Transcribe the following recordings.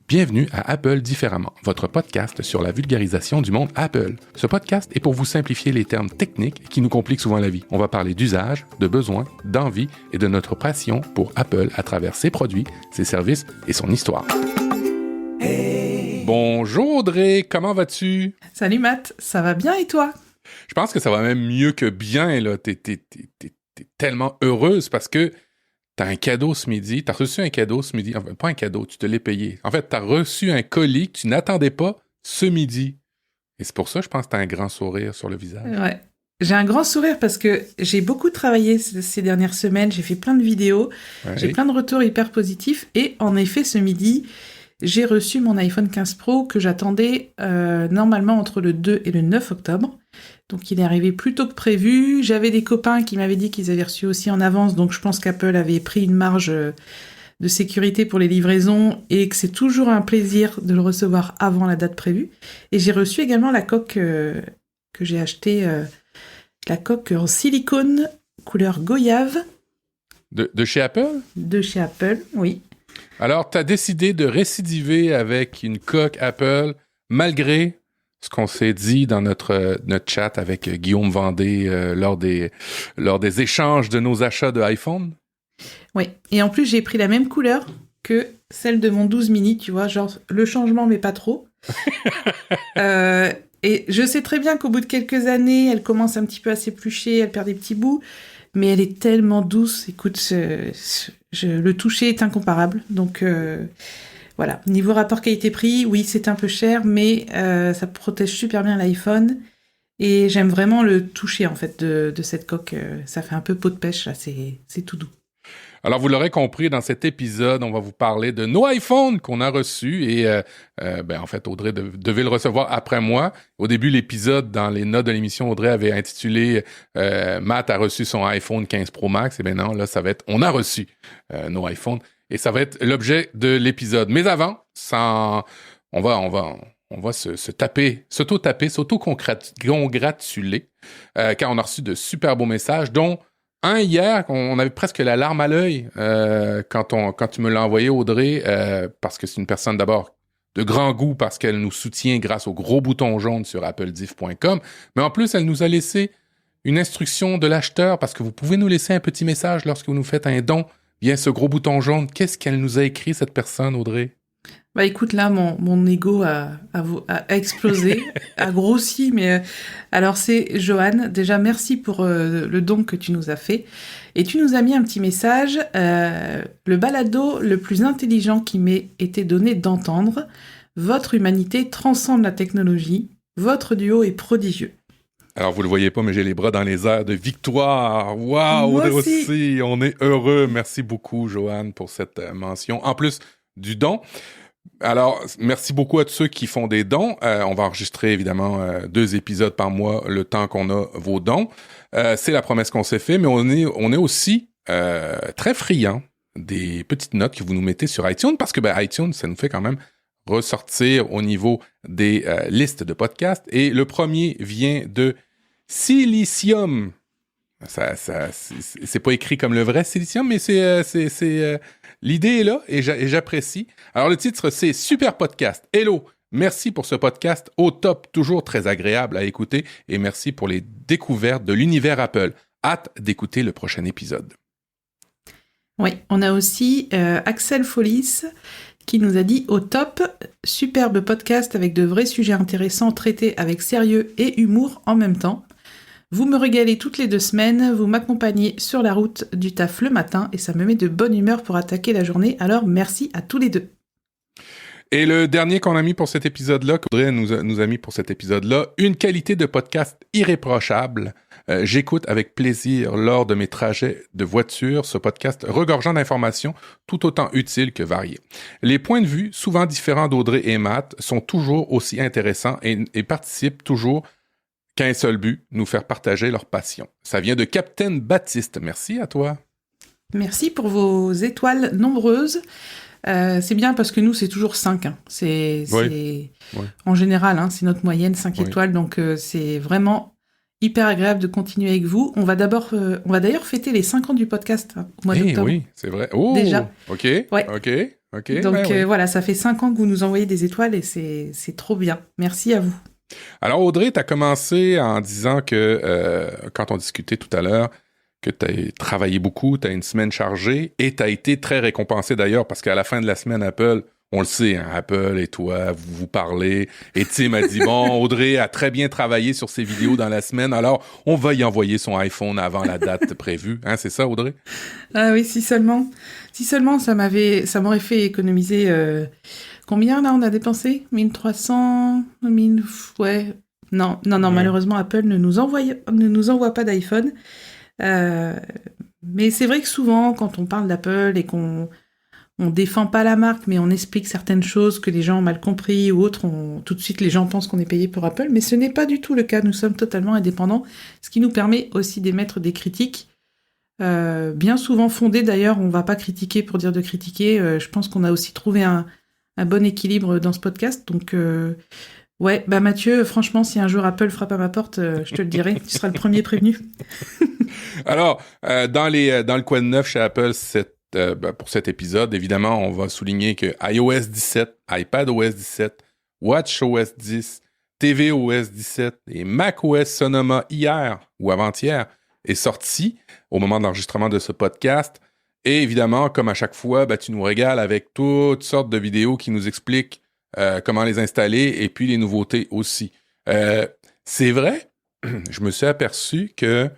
Bienvenue à Apple Différemment, votre podcast sur la vulgarisation du monde Apple. Ce podcast est pour vous simplifier les termes techniques qui nous compliquent souvent la vie. On va parler d'usage, de besoins, d'envie et de notre passion pour Apple à travers ses produits, ses services et son histoire. Hey. Bonjour Audrey, comment vas-tu? Salut Matt, ça va bien et toi? Je pense que ça va même mieux que bien, là. T'es tellement heureuse parce que t'as un cadeau ce midi. T'as reçu un cadeau ce midi. Enfin, pas un cadeau, tu te l'es payé. En fait, t'as reçu un colis que tu n'attendais pas ce midi. Et c'est pour ça, je pense que t'as un grand sourire sur le visage. Ouais. J'ai un grand sourire parce que j'ai beaucoup travaillé ces dernières semaines. J'ai fait plein de vidéos. Ouais. J'ai plein de retours hyper positifs. Et en effet, ce midi, j'ai reçu mon iPhone 15 Pro que j'attendais normalement entre le 2 et le 9 octobre. Donc, il est arrivé plus tôt que prévu. J'avais des copains qui m'avaient dit qu'ils avaient reçu aussi en avance. Donc, je pense qu'Apple avait pris une marge de sécurité pour les livraisons et que c'est toujours un plaisir de le recevoir avant la date prévue. Et j'ai reçu également la coque que j'ai achetée, la coque en silicone couleur goyave. De chez Apple? De chez Apple, oui. Alors, tu as décidé de récidiver avec une coque Apple malgré ce qu'on s'est dit dans notre chat avec Guillaume Vendée lors des échanges de nos achats de iPhone. Oui, et en plus, j'ai pris la même couleur que celle de mon 12 mini, tu vois, genre le changement, mais pas trop. Et je sais très bien qu'au bout de quelques années, elle commence un petit peu à s'éplucher, elle perd des petits bouts, mais elle est tellement douce. Écoute, le toucher est incomparable, donc... Voilà, niveau rapport qualité-prix, oui, c'est un peu cher, mais ça protège super bien l'iPhone. Et j'aime vraiment le toucher, en fait, de cette coque. Ça fait un peu peau de pêche, là, c'est tout doux. Alors, vous l'aurez compris, dans cet épisode, on va vous parler de nos iPhones qu'on a reçus. Et, en fait, Audrey devait le recevoir après moi. Au début, l'épisode, dans les notes de l'émission, Audrey avait intitulé « Matt a reçu son iPhone 15 Pro Max ». Et bien non, là, ça va être « On a reçu nos iPhones ». Et ça va être l'objet de l'épisode. Mais avant, on va s'auto-congratuler, car on a reçu de super beaux messages, dont un hier, on avait presque la larme à l'œil quand tu me l'as envoyé, Audrey, parce que c'est une personne d'abord de grand goût, parce qu'elle nous soutient grâce au gros bouton jaune sur applediff.com, mais en plus, elle nous a laissé une instruction de l'acheteur, parce que vous pouvez nous laisser un petit message lorsque vous nous faites un don via ce gros bouton jaune. Qu'est-ce qu'elle nous a écrit, cette personne, Audrey? Bah écoute, là, mon ego a explosé, a grossi, mais alors c'est Johan. Déjà, merci pour le don que tu nous as fait. Et tu nous as mis un petit message, le balado le plus intelligent qui m'ait été donné d'entendre. Votre humanité transcende la technologie. Votre duo est prodigieux. Alors, vous le voyez pas, mais j'ai les bras dans les airs de victoire. Waouh, Audrey aussi, on est heureux. Merci beaucoup, Johan, pour cette mention. En plus du don. Alors, merci beaucoup à tous ceux qui font des dons. On va enregistrer, évidemment, 2 épisodes par mois, le temps qu'on a vos dons. C'est la promesse qu'on s'est fait, mais on est aussi très friands des petites notes que vous nous mettez sur iTunes, parce que iTunes, ça nous fait quand même ressortir au niveau des listes de podcasts. Et le premier vient de Silicium. C'est pas écrit comme le vrai silicium, mais l'idée est là et j'apprécie. Alors, le titre, c'est Super Podcast. Hello! Merci pour ce podcast au top, toujours très agréable à écouter et merci pour les découvertes de l'univers Apple. Hâte d'écouter le prochain épisode. Oui, on a aussi Axel Follis qui nous a dit au top, superbe podcast avec de vrais sujets intéressants traités avec sérieux et humour en même temps. Vous me régalez toutes les 2 semaines, vous m'accompagnez sur la route du taf le matin et ça me met de bonne humeur pour attaquer la journée, alors merci à tous les 2. Et le dernier qu'on a mis pour cet épisode-là, qu'Audrey nous a mis pour cet épisode-là, une qualité de podcast irréprochable. J'écoute avec plaisir lors de mes trajets de voiture ce podcast regorgeant d'informations tout autant utiles que variées. Les points de vue, souvent différents d'Audrey et Matt, sont toujours aussi intéressants et participent toujours qu'à un seul but, nous faire partager leur passion. Ça vient de Captain Baptiste. Merci à toi. Merci pour vos étoiles nombreuses. C'est bien parce que nous, c'est toujours 5. Hein. Oui. En général, c'est notre moyenne, 5 étoiles. Donc, c'est vraiment hyper agréable de continuer avec vous. On va d'ailleurs fêter les 5 ans du podcast au mois d'octobre. Oui, c'est vrai. Oh, déjà. OK, ouais. OK. Donc voilà, ça fait 5 ans que vous nous envoyez des étoiles et c'est trop bien. Merci à vous. Alors Audrey, tu as commencé en disant que, quand on discutait tout à l'heure, que tu as travaillé beaucoup, tu as une semaine chargée et tu as été très récompensé d'ailleurs parce qu'à la fin de la semaine, Apple, on le sait, hein, Apple et toi, vous parlez. Et Tim a dit, bon, Audrey a très bien travaillé sur ses vidéos dans la semaine, alors on va y envoyer son iPhone avant la date prévue. Hein, c'est ça, Audrey? Ah oui, si seulement ça m'aurait fait économiser... Combien, là, on a dépensé? 1300, 1000... Ouais. Non, malheureusement, Apple ne nous envoie pas d'iPhone. Mais c'est vrai que souvent, quand on parle d'Apple et qu'on défend pas la marque, mais on explique certaines choses que les gens ont mal compris ou autres, tout de suite, les gens pensent qu'on est payé pour Apple. Mais ce n'est pas du tout le cas. Nous sommes totalement indépendants, ce qui nous permet aussi d'émettre des critiques. Bien souvent fondées, d'ailleurs. On va pas critiquer pour dire de critiquer. Je pense qu'on a aussi trouvé un bon équilibre dans ce podcast. Donc, ouais, Mathieu, franchement, si un jour Apple frappe à ma porte, je te le dirai. Tu seras le premier prévenu. Alors, dans le coin de neuf chez Apple, pour cet épisode, évidemment, on va souligner que iOS 17, iPadOS 17, WatchOS 10, tvOS 17 et macOS Sonoma hier ou avant-hier est sorti au moment de l'enregistrement de ce podcast. Et évidemment, comme à chaque fois, tu nous régales avec toutes sortes de vidéos qui nous expliquent comment les installer et puis les nouveautés aussi. C'est vrai, je me suis aperçu que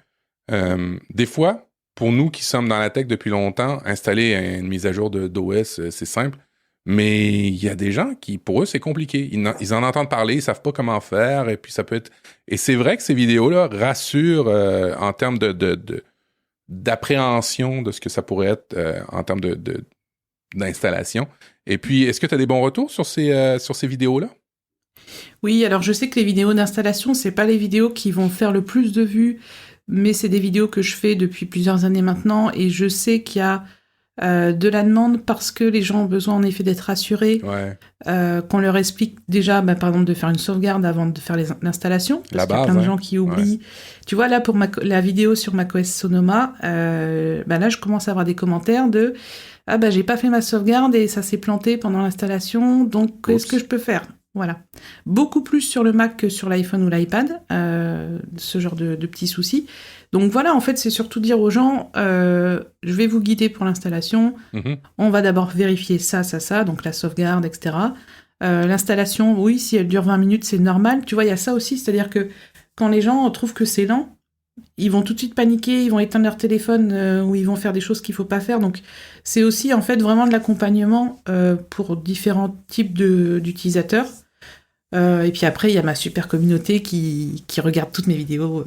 des fois, pour nous qui sommes dans la tech depuis longtemps, installer une mise à jour d'OS, c'est simple. Mais il y a des gens qui, pour eux, c'est compliqué. Ils en entendent parler, ils savent pas comment faire, et puis ça peut être... Et c'est vrai que ces vidéos-là rassurent en termes d'appréhension de ce que ça pourrait être en termes d'installation. Et puis, est-ce que tu as des bons retours sur ces vidéos-là? Oui, alors je sais que les vidéos d'installation, c'est pas les vidéos qui vont faire le plus de vues, mais c'est des vidéos que je fais depuis plusieurs années maintenant, et je sais qu'il y a de la demande parce que les gens ont besoin en effet d'être rassurés, qu'on leur explique déjà, par exemple, de faire une sauvegarde avant de faire l'installation, parce qu'il y a plein de gens qui oublient. Tu vois, là, pour la vidéo sur macOS Sonoma, là, je commence à avoir des commentaires de « Ah, j'ai pas fait ma sauvegarde et ça s'est planté pendant l'installation, donc qu'est-ce que je peux faire ?» Voilà. Beaucoup plus sur le Mac que sur l'iPhone ou l'iPad, ce genre de petits soucis. Donc voilà, en fait, c'est surtout dire aux gens, je vais vous guider pour l'installation. On va d'abord vérifier ça, donc la sauvegarde, etc. L'installation, oui, si elle dure 20 minutes, c'est normal. Tu vois, il y a ça aussi, c'est-à-dire que quand les gens trouvent que c'est lent, ils vont tout de suite paniquer, ils vont éteindre leur téléphone ou ils vont faire des choses qu'il ne faut pas faire. Donc c'est aussi, en fait, vraiment de l'accompagnement pour différents types d'utilisateurs. Et puis après, il y a ma super communauté qui regarde toutes mes vidéos.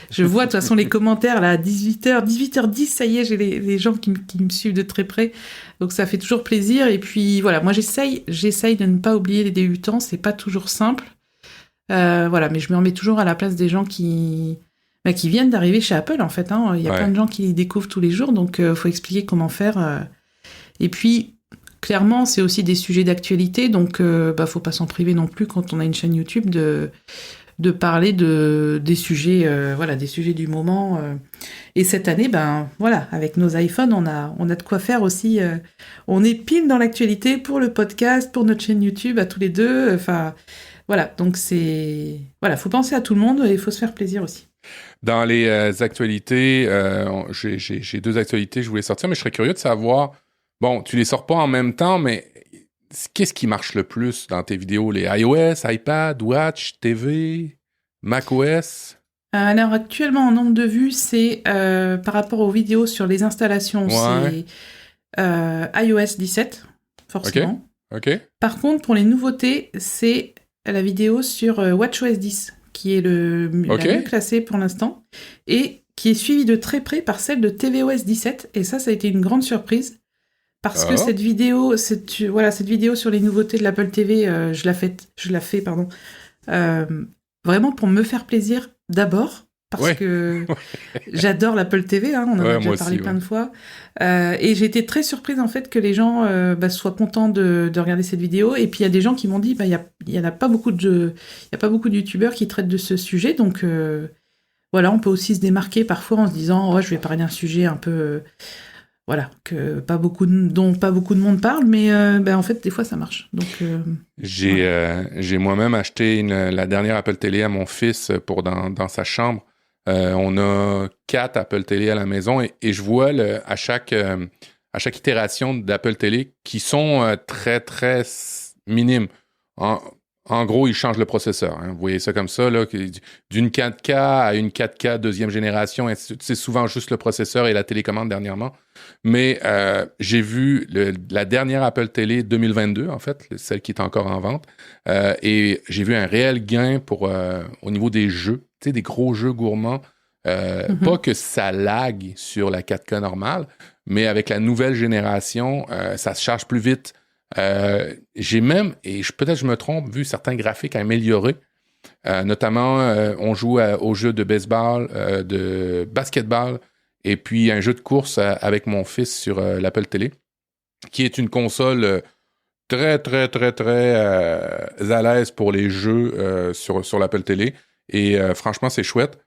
Je vois de toute façon les commentaires là, à 18h10, ça y est, j'ai les gens qui me suivent de très près. Donc ça fait toujours plaisir. Et puis voilà, moi j'essaye de ne pas oublier les débutants, c'est pas toujours simple. Voilà, mais je me remets toujours à la place des gens qui viennent d'arriver chez Apple en fait. Hein. Il y a plein de gens qui les découvrent tous les jours, donc faut expliquer comment faire. Et puis clairement, c'est aussi des sujets d'actualité, donc faut pas s'en priver non plus quand on a une chaîne YouTube de parler des sujets, des sujets du moment. Et cette année, avec nos iPhones, on a de quoi faire aussi. On est pile dans l'actualité pour le podcast, pour notre chaîne YouTube, à tous les deux. Voilà, donc faut penser à tout le monde et il faut se faire plaisir aussi. Dans les actualités, j'ai 2 actualités que je voulais sortir, mais je serais curieux de savoir. Bon, tu les sors pas en même temps, mais qu'est-ce qui marche le plus dans tes vidéos? Les iOS, iPad, Watch, TV, macOS? Alors actuellement, en nombre de vues, c'est par rapport aux vidéos sur les installations, c'est iOS 17, forcément. OK. Par contre, pour les nouveautés, c'est la vidéo sur WatchOS 10, qui est la mieux classée pour l'instant, et qui est suivie de très près par celle de tvOS 17, et ça a été une grande surprise. Parce que cette vidéo sur les nouveautés de l'Apple TV, je la fais, vraiment pour me faire plaisir d'abord, parce que j'adore l'Apple TV, on en a déjà parlé plein de fois. Et j'ai été très surprise en fait que les gens soient contents de regarder cette vidéo. Et puis il y a des gens qui m'ont dit, il y en a pas beaucoup de youtubeurs qui traitent de ce sujet, donc on peut aussi se démarquer parfois en se disant, je vais parler d'un sujet un peu voilà, dont pas beaucoup de monde parle, mais en fait, des fois, ça marche. Donc, j'ai moi-même acheté la dernière Apple TV à mon fils pour dans sa chambre. On a 4 Apple TV à la maison et je vois à chaque itération d'Apple TV qui sont très, très minimes. En gros, ils changent le processeur. Hein. Vous voyez ça comme ça, là, d'une 4K à une 4K deuxième génération. C'est souvent juste le processeur et la télécommande dernièrement. Mais j'ai vu la dernière Apple Télé 2022, en fait, celle qui est encore en vente, et j'ai vu un réel gain au niveau des jeux, tu sais, des gros jeux gourmands. Pas que ça lag sur la 4K normale, mais avec la nouvelle génération, ça se charge plus vite. J'ai même, et peut-être je me trompe, vu certains graphiques améliorés. Notamment, on joue au jeu de baseball, de basketball, et puis un jeu de course avec mon fils sur l'Apple Télé, qui est une console très, très, très, très à l'aise pour les jeux sur l'Apple Télé. Et franchement, c'est chouette.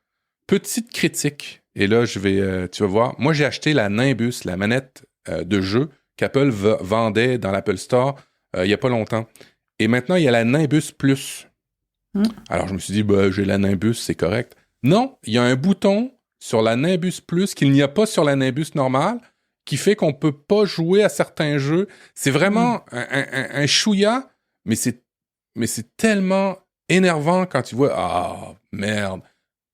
Petite critique, et là, tu vas voir. Moi, j'ai acheté la Nimbus, la manette de jeu qu'Apple vendait dans l'Apple Store il n'y a pas longtemps. Et maintenant, il y a la Nimbus Plus. Alors, je me suis dit, j'ai la Nimbus, c'est correct. Non, il y a un bouton sur la Nimbus Plus qu'il n'y a pas sur la Nimbus normale qui fait qu'on ne peut pas jouer à certains jeux. C'est vraiment un chouïa, mais c'est tellement énervant quand tu vois « Ah, merde!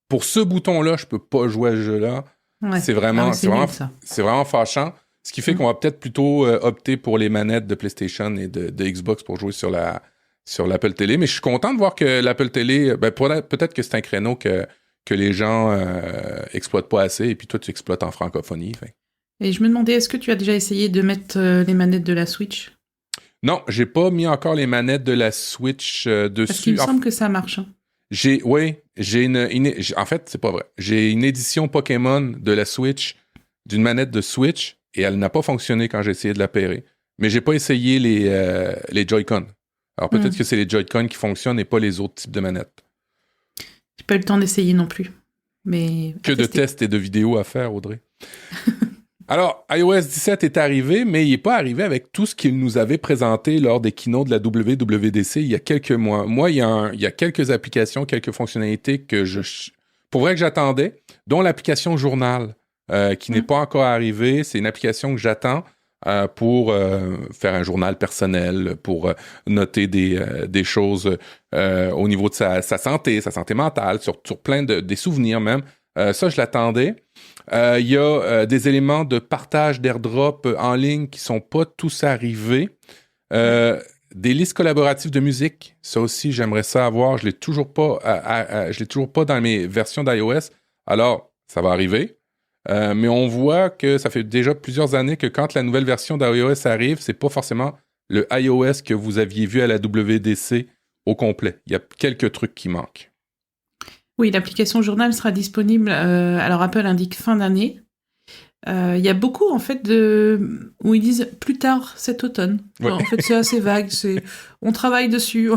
Pour ce bouton-là, je ne peux pas jouer à ce jeu-là. Ouais. C'est vraiment fâchant. Ce qui fait qu'on va peut-être plutôt opter pour les manettes de PlayStation et de Xbox pour jouer sur l'Apple Télé. Mais je suis content de voir que l'Apple Télé, peut-être que c'est un créneau que les gens exploitent pas assez et puis toi, tu exploites en francophonie. Fait. Et je me demandais, est-ce que tu as déjà essayé de mettre les manettes de la Switch? Non, j'ai pas mis encore les manettes de la Switch dessus. Parce qu'il me semble que ça marche. Hein. En fait, c'est pas vrai. J'ai une édition Pokémon de la Switch, d'une manette de Switch, et elle n'a pas fonctionné quand j'ai essayé de la pairer. Mais j'ai pas essayé les Joy-Con. Alors peut-être que c'est les Joy-Con qui fonctionnent et pas les autres types de manettes. J'ai pas eu le temps d'essayer non plus. Mais que de tests et de vidéos à faire, Audrey. Alors, iOS 17 est arrivé, mais il n'est pas arrivé avec tout ce qu'il nous avait présenté lors des keynotes de la WWDC il y a quelques mois. Moi, il y a quelques applications, quelques fonctionnalités pour vrai que j'attendais, dont l'application Journal, qui n'est pas encore arrivée. C'est une application que j'attends pour faire un journal personnel, pour noter des choses au niveau de sa santé mentale, sur plein des souvenirs même. Ça, je l'attendais. Il y a des éléments de partage d'airdrop en ligne qui sont pas tous arrivés. Des listes collaboratives de musique, ça aussi, j'aimerais ça avoir. Je l'ai toujours pas dans mes versions d'iOS. Alors, ça va arriver. Mais on voit que ça fait déjà plusieurs années que quand la nouvelle version d'iOS arrive, c'est pas forcément le iOS que vous aviez vu à la WWDC au complet. Il y a quelques trucs qui manquent. Oui, l'application Journal sera disponible. Alors Apple indique fin d'année. Il y a beaucoup en fait où ils disent plus tard cet automne. Ouais. En fait, c'est assez vague. On travaille dessus.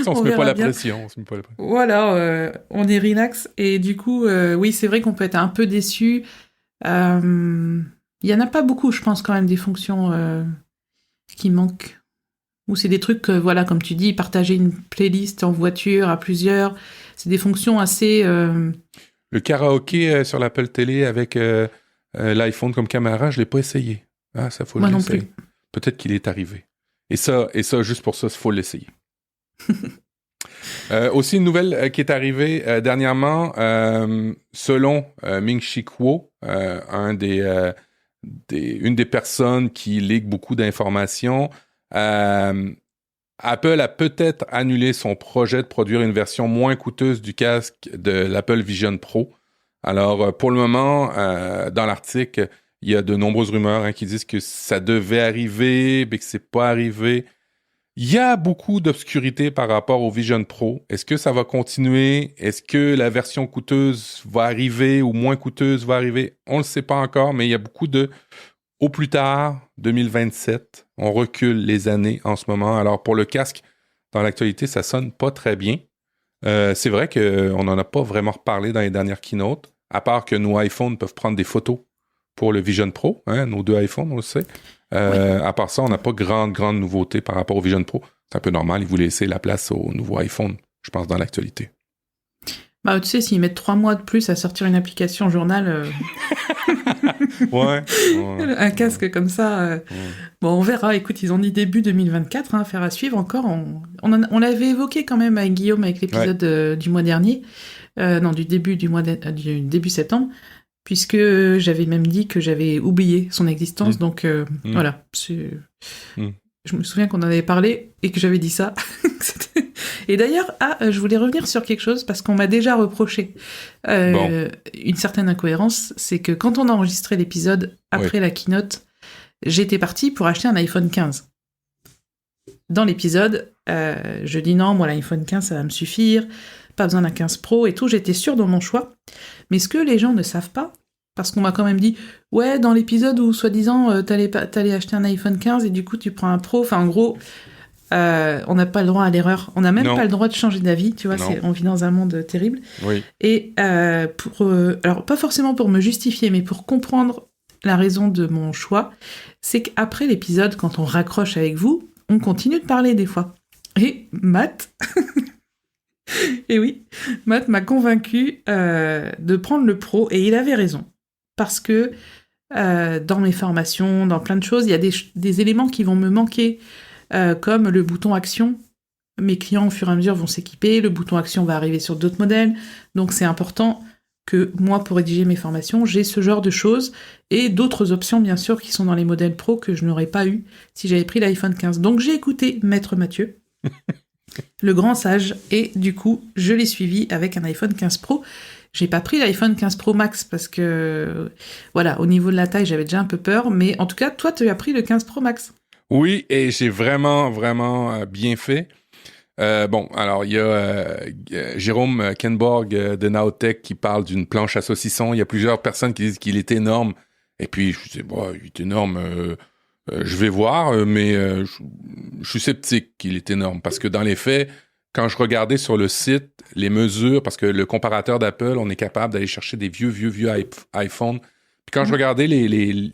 On se met pas la pression. Voilà, on est relax et du coup, oui, c'est vrai qu'on peut être un peu déçu. Il y en a pas beaucoup, je pense quand même des fonctions qui manquent. Ou c'est des trucs, voilà, comme tu dis, partager une playlist en voiture à plusieurs. C'est des fonctions assez... Le karaoké sur l'Apple Télé avec l'iPhone comme caméra, je ne l'ai pas essayé. Ah, ça faut l'essayer. Plus. Peut-être qu'il est arrivé. Et ça, juste pour ça, il faut l'essayer. Aussi, une nouvelle qui est arrivée dernièrement, selon Ming-Chi Kuo, une des personnes qui ligue beaucoup d'informations, Apple a peut-être annulé son projet de produire une version moins coûteuse du casque de l'Apple Vision Pro. Alors, pour le moment, dans l'article, il y a de nombreuses rumeurs qui disent que ça devait arriver, mais que c'est pas arrivé. Il y a beaucoup d'obscurité par rapport au Vision Pro. Est-ce que ça va continuer? Est-ce que la version coûteuse va arriver ou moins coûteuse va arriver? On ne le sait pas encore, mais il y a beaucoup au plus tard, 2027, on recule les années en ce moment. Alors, pour le casque, dans l'actualité, ça sonne pas très bien. C'est vrai qu'on n'en a pas vraiment reparlé dans les dernières keynotes, à part que nos iPhones peuvent prendre des photos pour le Vision Pro, hein, nos 2 iPhones, on le sait. À part ça, on n'a pas grande nouveauté par rapport au Vision Pro. C'est un peu normal, ils voulaient laisser la place au nouveau iPhone, je pense, dans l'actualité. Bah, tu sais, s'ils mettent 3 mois de plus à sortir une application journal... ouais. Un casque comme ça... Bon, on verra. Écoute, ils ont dit début 2024, hein, affaire à suivre encore. On l'avait évoqué quand même avec Guillaume, avec l'épisode du mois dernier. Du début septembre. Puisque j'avais même dit que j'avais oublié son existence. Donc, voilà. Je me souviens qu'on en avait parlé et que j'avais dit ça. Et d'ailleurs, je voulais revenir sur quelque chose parce qu'on m'a déjà reproché une certaine incohérence. C'est que quand on a enregistré l'épisode après la keynote, j'étais partie pour acheter un iPhone 15. Dans l'épisode, je dis non, moi l'iPhone 15 ça va me suffire, pas besoin d'un 15 Pro et tout, j'étais sûre dans mon choix. Mais ce que les gens ne savent pas, parce qu'on m'a quand même dit, ouais, dans l'épisode où soi-disant t'allais acheter un iPhone 15 et du coup tu prends un Pro, enfin en gros, on n'a pas le droit à l'erreur, on n'a même pas le droit de changer d'avis, tu vois, on vit dans un monde terrible. Oui. Et alors pas forcément pour me justifier, mais pour comprendre la raison de mon choix, c'est qu'après l'épisode, quand on raccroche avec vous, on continue de parler des fois. Et Matt, et oui, Matt m'a convaincu de prendre le Pro, et il avait raison. Parce que dans mes formations, dans plein de choses, il y a des éléments qui vont me manquer, comme le bouton action. Mes clients, au fur et à mesure, vont s'équiper, le bouton action va arriver sur d'autres modèles, donc c'est important que moi, pour rédiger mes formations, j'ai ce genre de choses et d'autres options, bien sûr, qui sont dans les modèles Pro que je n'aurais pas eu si j'avais pris l'iPhone 15. Donc, j'ai écouté Maître Mathieu, le grand sage, et du coup, je l'ai suivi avec un iPhone 15 Pro. J'ai pas pris l'iPhone 15 Pro Max parce que, voilà, au niveau de la taille, j'avais déjà un peu peur, mais en tout cas, toi, tu as pris le 15 Pro Max. Oui, et j'ai vraiment bien fait. Alors, il y a Jérôme Kenborg de Naotech qui parle d'une planche à saucisson. Il y a plusieurs personnes qui disent qu'il est énorme. Et puis, je dis, il est énorme, je vais voir, mais je suis sceptique qu'il est énorme. Parce que dans les faits, quand je regardais sur le site les mesures, parce que le comparateur d'Apple, on est capable d'aller chercher des vieux iPhones. Puis quand je regardais les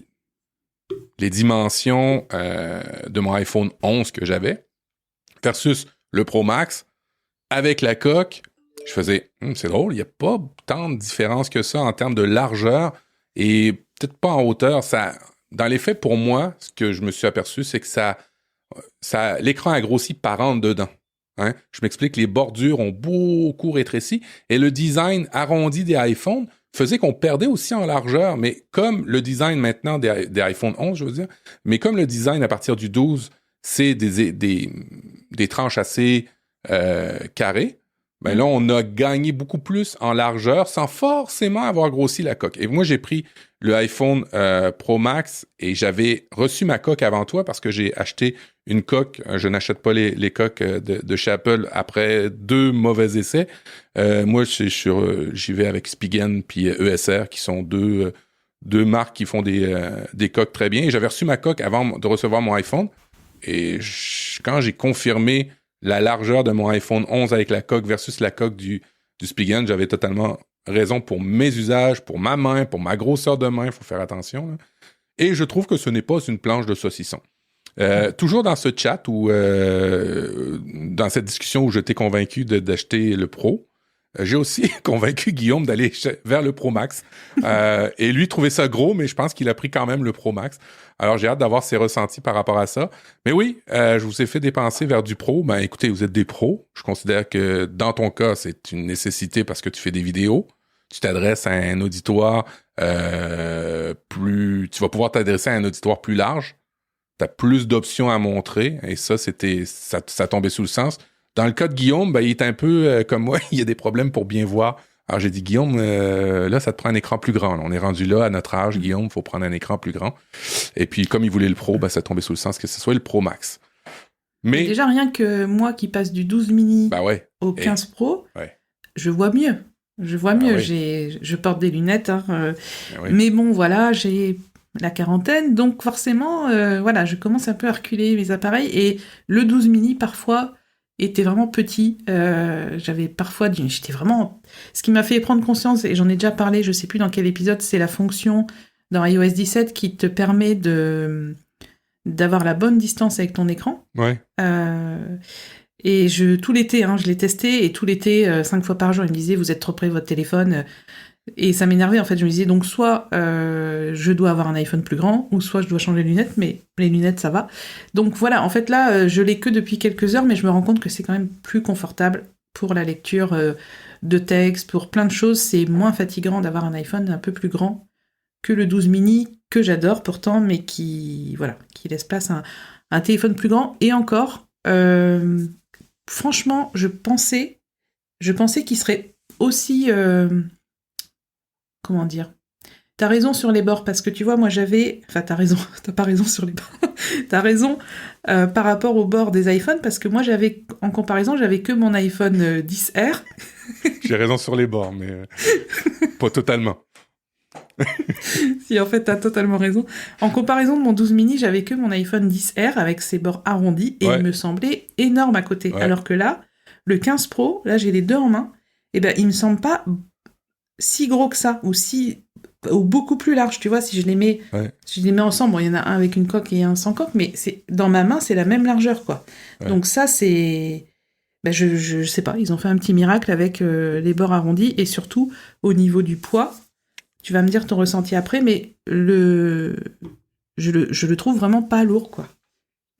dimensions de mon iPhone 11 que j'avais, versus le Pro Max, avec la coque, je faisais, c'est drôle, il n'y a pas tant de différence que ça en termes de largeur et peut-être pas en hauteur. Dans les faits, pour moi, ce que je me suis aperçu, c'est que l'écran a grossi par en dedans. Hein? Je m'explique, les bordures ont beaucoup rétréci et le design arrondi des iPhones faisait qu'on perdait aussi en largeur. Mais comme le design maintenant des iPhone 11, je veux dire, mais comme le design à partir du 12, c'est des tranches assez carrées, ben là, on a gagné beaucoup plus en largeur sans forcément avoir grossi la coque. Et moi, j'ai pris le iPhone Pro Max et j'avais reçu ma coque avant toi parce que j'ai acheté une coque. Je n'achète pas les coques de chez Apple après 2 mauvais essais. Moi, j'y vais avec Spigen puis ESR qui sont deux marques qui font des coques très bien. Et j'avais reçu ma coque avant de recevoir mon iPhone. Et quand j'ai confirmé la largeur de mon iPhone 11 avec la coque versus la coque du Spigen, j'avais totalement raison pour mes usages, pour ma main, pour ma grosseur de main, il faut faire attention. Là. Et je trouve que ce n'est pas une planche de saucisson. Toujours dans ce chat ou dans cette discussion où je t'ai convaincu d'acheter le Pro, j'ai aussi convaincu Guillaume d'aller vers le Pro Max. Et lui trouvait ça gros, mais je pense qu'il a pris quand même le Pro Max. Alors, j'ai hâte d'avoir ses ressentis par rapport à ça. Mais oui, je vous ai fait dépenser vers du Pro. Ben, écoutez, vous êtes des pros. Je considère que dans ton cas, c'est une nécessité parce que tu fais des vidéos. Tu t'adresses à un auditoire tu vas pouvoir t'adresser à un auditoire plus large. Tu as plus d'options à montrer. Et ça tombait sous le sens. Dans le cas de Guillaume, ben, il est un peu comme moi. Il y a des problèmes pour bien voir. Alors, j'ai dit, Guillaume, là, ça te prend un écran plus grand. Là. On est rendu là, à notre âge, Guillaume, il faut prendre un écran plus grand. Et puis, comme il voulait le Pro, ben, ça tombait sous le sens que ce soit le Pro Max. Mais déjà, rien que moi qui passe du 12 mini au 15 Pro, je vois mieux. Je vois mieux. Je porte des lunettes. Hein, mais bon, voilà, j'ai la quarantaine. Donc, forcément, je commence un peu à reculer mes appareils. Et le 12 mini, parfois, était vraiment petit. J'avais parfois j'étais vraiment... Ce qui m'a fait prendre conscience, et j'en ai déjà parlé, je sais plus dans quel épisode, c'est la fonction dans iOS 17 qui te permet d'avoir la bonne distance avec ton écran. Ouais. Et tout l'été, je l'ai testé, et tout l'été, 5 fois par jour, il me disait, vous êtes trop près de votre téléphone. Et ça m'énervait, en fait. Je me disais, donc, soit je dois avoir un iPhone plus grand, ou soit je dois changer les lunettes, mais les lunettes, ça va. Donc voilà, en fait, là, je l'ai que depuis quelques heures, mais je me rends compte que c'est quand même plus confortable pour la lecture de texte, pour plein de choses. C'est moins fatigant d'avoir un iPhone un peu plus grand que le 12 mini, que j'adore pourtant, mais qui laisse place à un téléphone plus grand. Et encore, franchement, je pensais qu'il serait aussi... comment dire ? T'as raison sur les bords, parce que tu vois, moi j'avais... Enfin, t'as raison, t'as pas raison sur les bords. T'as raison par rapport au bord des iPhones, parce que moi en comparaison, j'avais que mon iPhone XR. J'ai raison sur les bords, mais pas totalement. Si, en fait, t'as totalement raison. En comparaison de mon 12 mini, j'avais que mon iPhone XR avec ses bords arrondis, et il me semblait énorme à côté. Ouais. Alors que là, le 15 Pro, là j'ai les deux en main, et ben il me semble pas si gros que ça, ou beaucoup plus large, tu vois, si je les mets ensemble. Bon, il y en a un avec une coque et un sans coque, mais dans ma main, c'est la même largeur, quoi. Ouais. Donc ça, c'est... Ben, je sais pas, ils ont fait un petit miracle avec les bords arrondis, et surtout, au niveau du poids, tu vas me dire ton ressenti après, mais je le trouve vraiment pas lourd, quoi.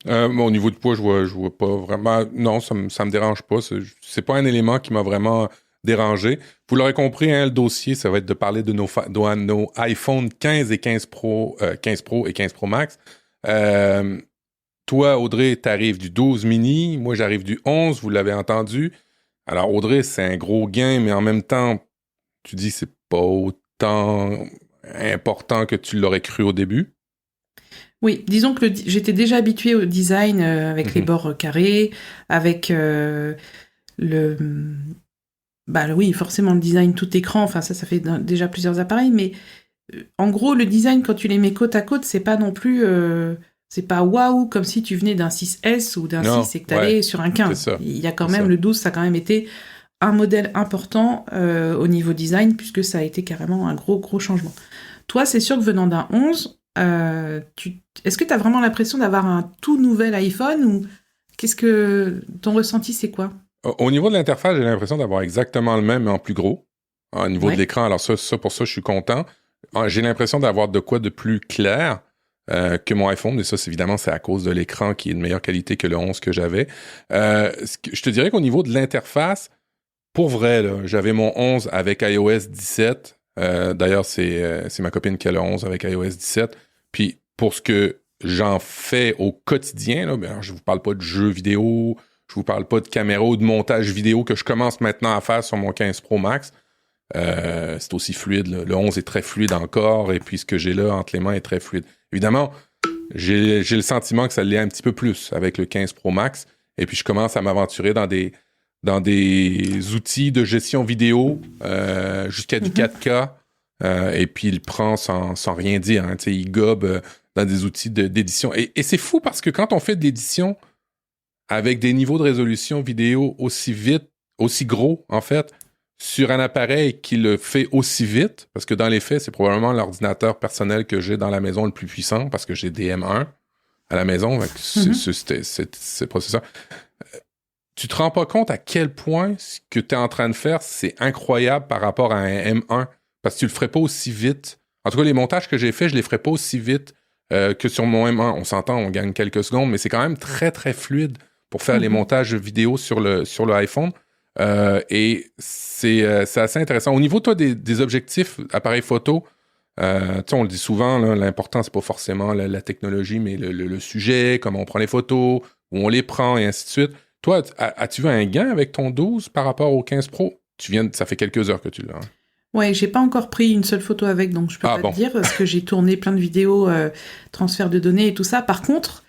Au niveau du poids, je vois pas vraiment... Non, ça me dérange pas. C'est pas un élément qui m'a vraiment dérangé. Vous l'aurez compris, le dossier, ça va être de parler de nos iPhone 15 et 15 Pro, 15 Pro et 15 Pro Max. Toi, Audrey, t'arrives du 12 mini. Moi, j'arrive du 11, vous l'avez entendu. Alors, Audrey, c'est un gros gain, mais en même temps, tu dis que c'est pas autant important que tu l'aurais cru au début. Oui, disons que j'étais déjà habituée au design avec les bords carrés, avec oui, forcément le design tout écran, enfin ça fait déjà plusieurs appareils, mais en gros le design quand tu les mets côte à côte, c'est pas non plus, c'est pas waouh comme si tu venais d'un 6S ou d'un 6 et que t'allais sur un 15. Il y a quand même le 12, ça a quand même été un modèle important au niveau design, puisque ça a été carrément un gros changement. Toi, c'est sûr que venant d'un 11, est-ce que tu as vraiment l'impression d'avoir un tout nouvel iPhone, ou qu'est-ce que ton ressenti, c'est quoi? Au niveau de l'interface, j'ai l'impression d'avoir exactement le même, mais en plus gros. Au niveau de l'écran, alors pour ça, je suis content. J'ai l'impression d'avoir de quoi de plus clair que mon iPhone, et ça, évidemment, c'est à cause de l'écran qui est de meilleure qualité que le 11 que j'avais. Je te dirais qu'au niveau de l'interface, pour vrai, là, j'avais mon 11 avec iOS 17. D'ailleurs, c'est ma copine qui a le 11 avec iOS 17. Puis, pour ce que j'en fais au quotidien, là, alors, je vous parle pas de jeux vidéo, je vous parle pas de caméra ou de montage vidéo que je commence maintenant à faire sur mon 15 Pro Max. C'est aussi fluide, là. Le 11 est très fluide encore, et puis ce que j'ai là entre les mains est très fluide. Évidemment, j'ai le sentiment que ça l'est un petit peu plus avec le 15 Pro Max, et puis je commence à m'aventurer dans des outils de gestion vidéo jusqu'à du 4K, et puis il prend sans rien dire, hein, il gobe dans des outils d'édition. Et c'est fou parce que quand on fait de l'édition avec des niveaux de résolution vidéo aussi vite, aussi gros, en fait, sur un appareil qui le fait aussi vite, parce que dans les faits, c'est probablement l'ordinateur personnel que j'ai dans la maison le plus puissant, parce que j'ai des M1 à la maison, avec ce processeur. Tu te rends pas compte à quel point ce que tu es en train de faire, c'est incroyable par rapport à un M1, parce que tu le ferais pas aussi vite. En tout cas, les montages que j'ai faits, je les ferais pas aussi vite que sur mon M1. On s'entend, on gagne quelques secondes, mais c'est quand même très, très fluide pour faire les montages vidéo sur le iPhone. Et c'est assez intéressant. Au niveau, toi, des objectifs appareil photo, on le dit souvent, là, l'important, c'est pas forcément la technologie, mais le sujet, comment on prend les photos, où on les prend, et ainsi de suite. Toi, as-tu vu un gain avec ton 12 par rapport au 15 Pro? Ça fait quelques heures que tu l'as. Hein? Ouais, j'ai pas encore pris une seule photo avec, donc je peux pas te dire, parce que j'ai tourné plein de vidéos, transfert de données et tout ça. Par contre,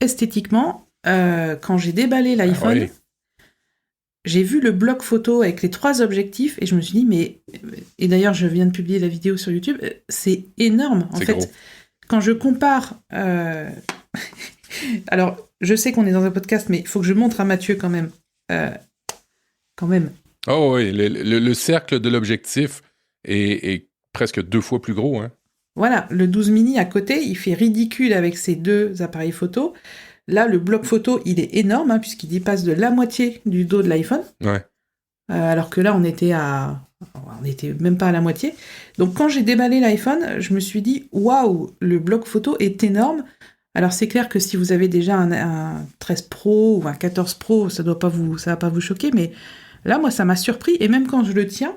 esthétiquement, quand j'ai déballé l'iPhone, j'ai vu le bloc photo avec les 3 objectifs, et je me suis dit, et d'ailleurs, je viens de publier la vidéo sur YouTube, c'est énorme. En fait, gros. Quand je compare... Alors, je sais qu'on est dans un podcast, mais il faut que je montre à Mathieu quand même. Oh oui, le cercle de l'objectif est presque 2 fois plus gros. Hein? Voilà, le 12 mini à côté, il fait ridicule avec ses 2 appareils photo. Là, le bloc photo, il est énorme, hein, puisqu'il dépasse de la moitié du dos de l'iPhone. Ouais. Alors que là, on était même pas à la moitié. Donc, quand j'ai déballé l'iPhone, je me suis dit, waouh, le bloc photo est énorme. Alors, c'est clair que si vous avez déjà un 13 Pro ou un 14 Pro, ça va pas vous choquer. Mais là, moi, ça m'a surpris. Et même quand je le tiens,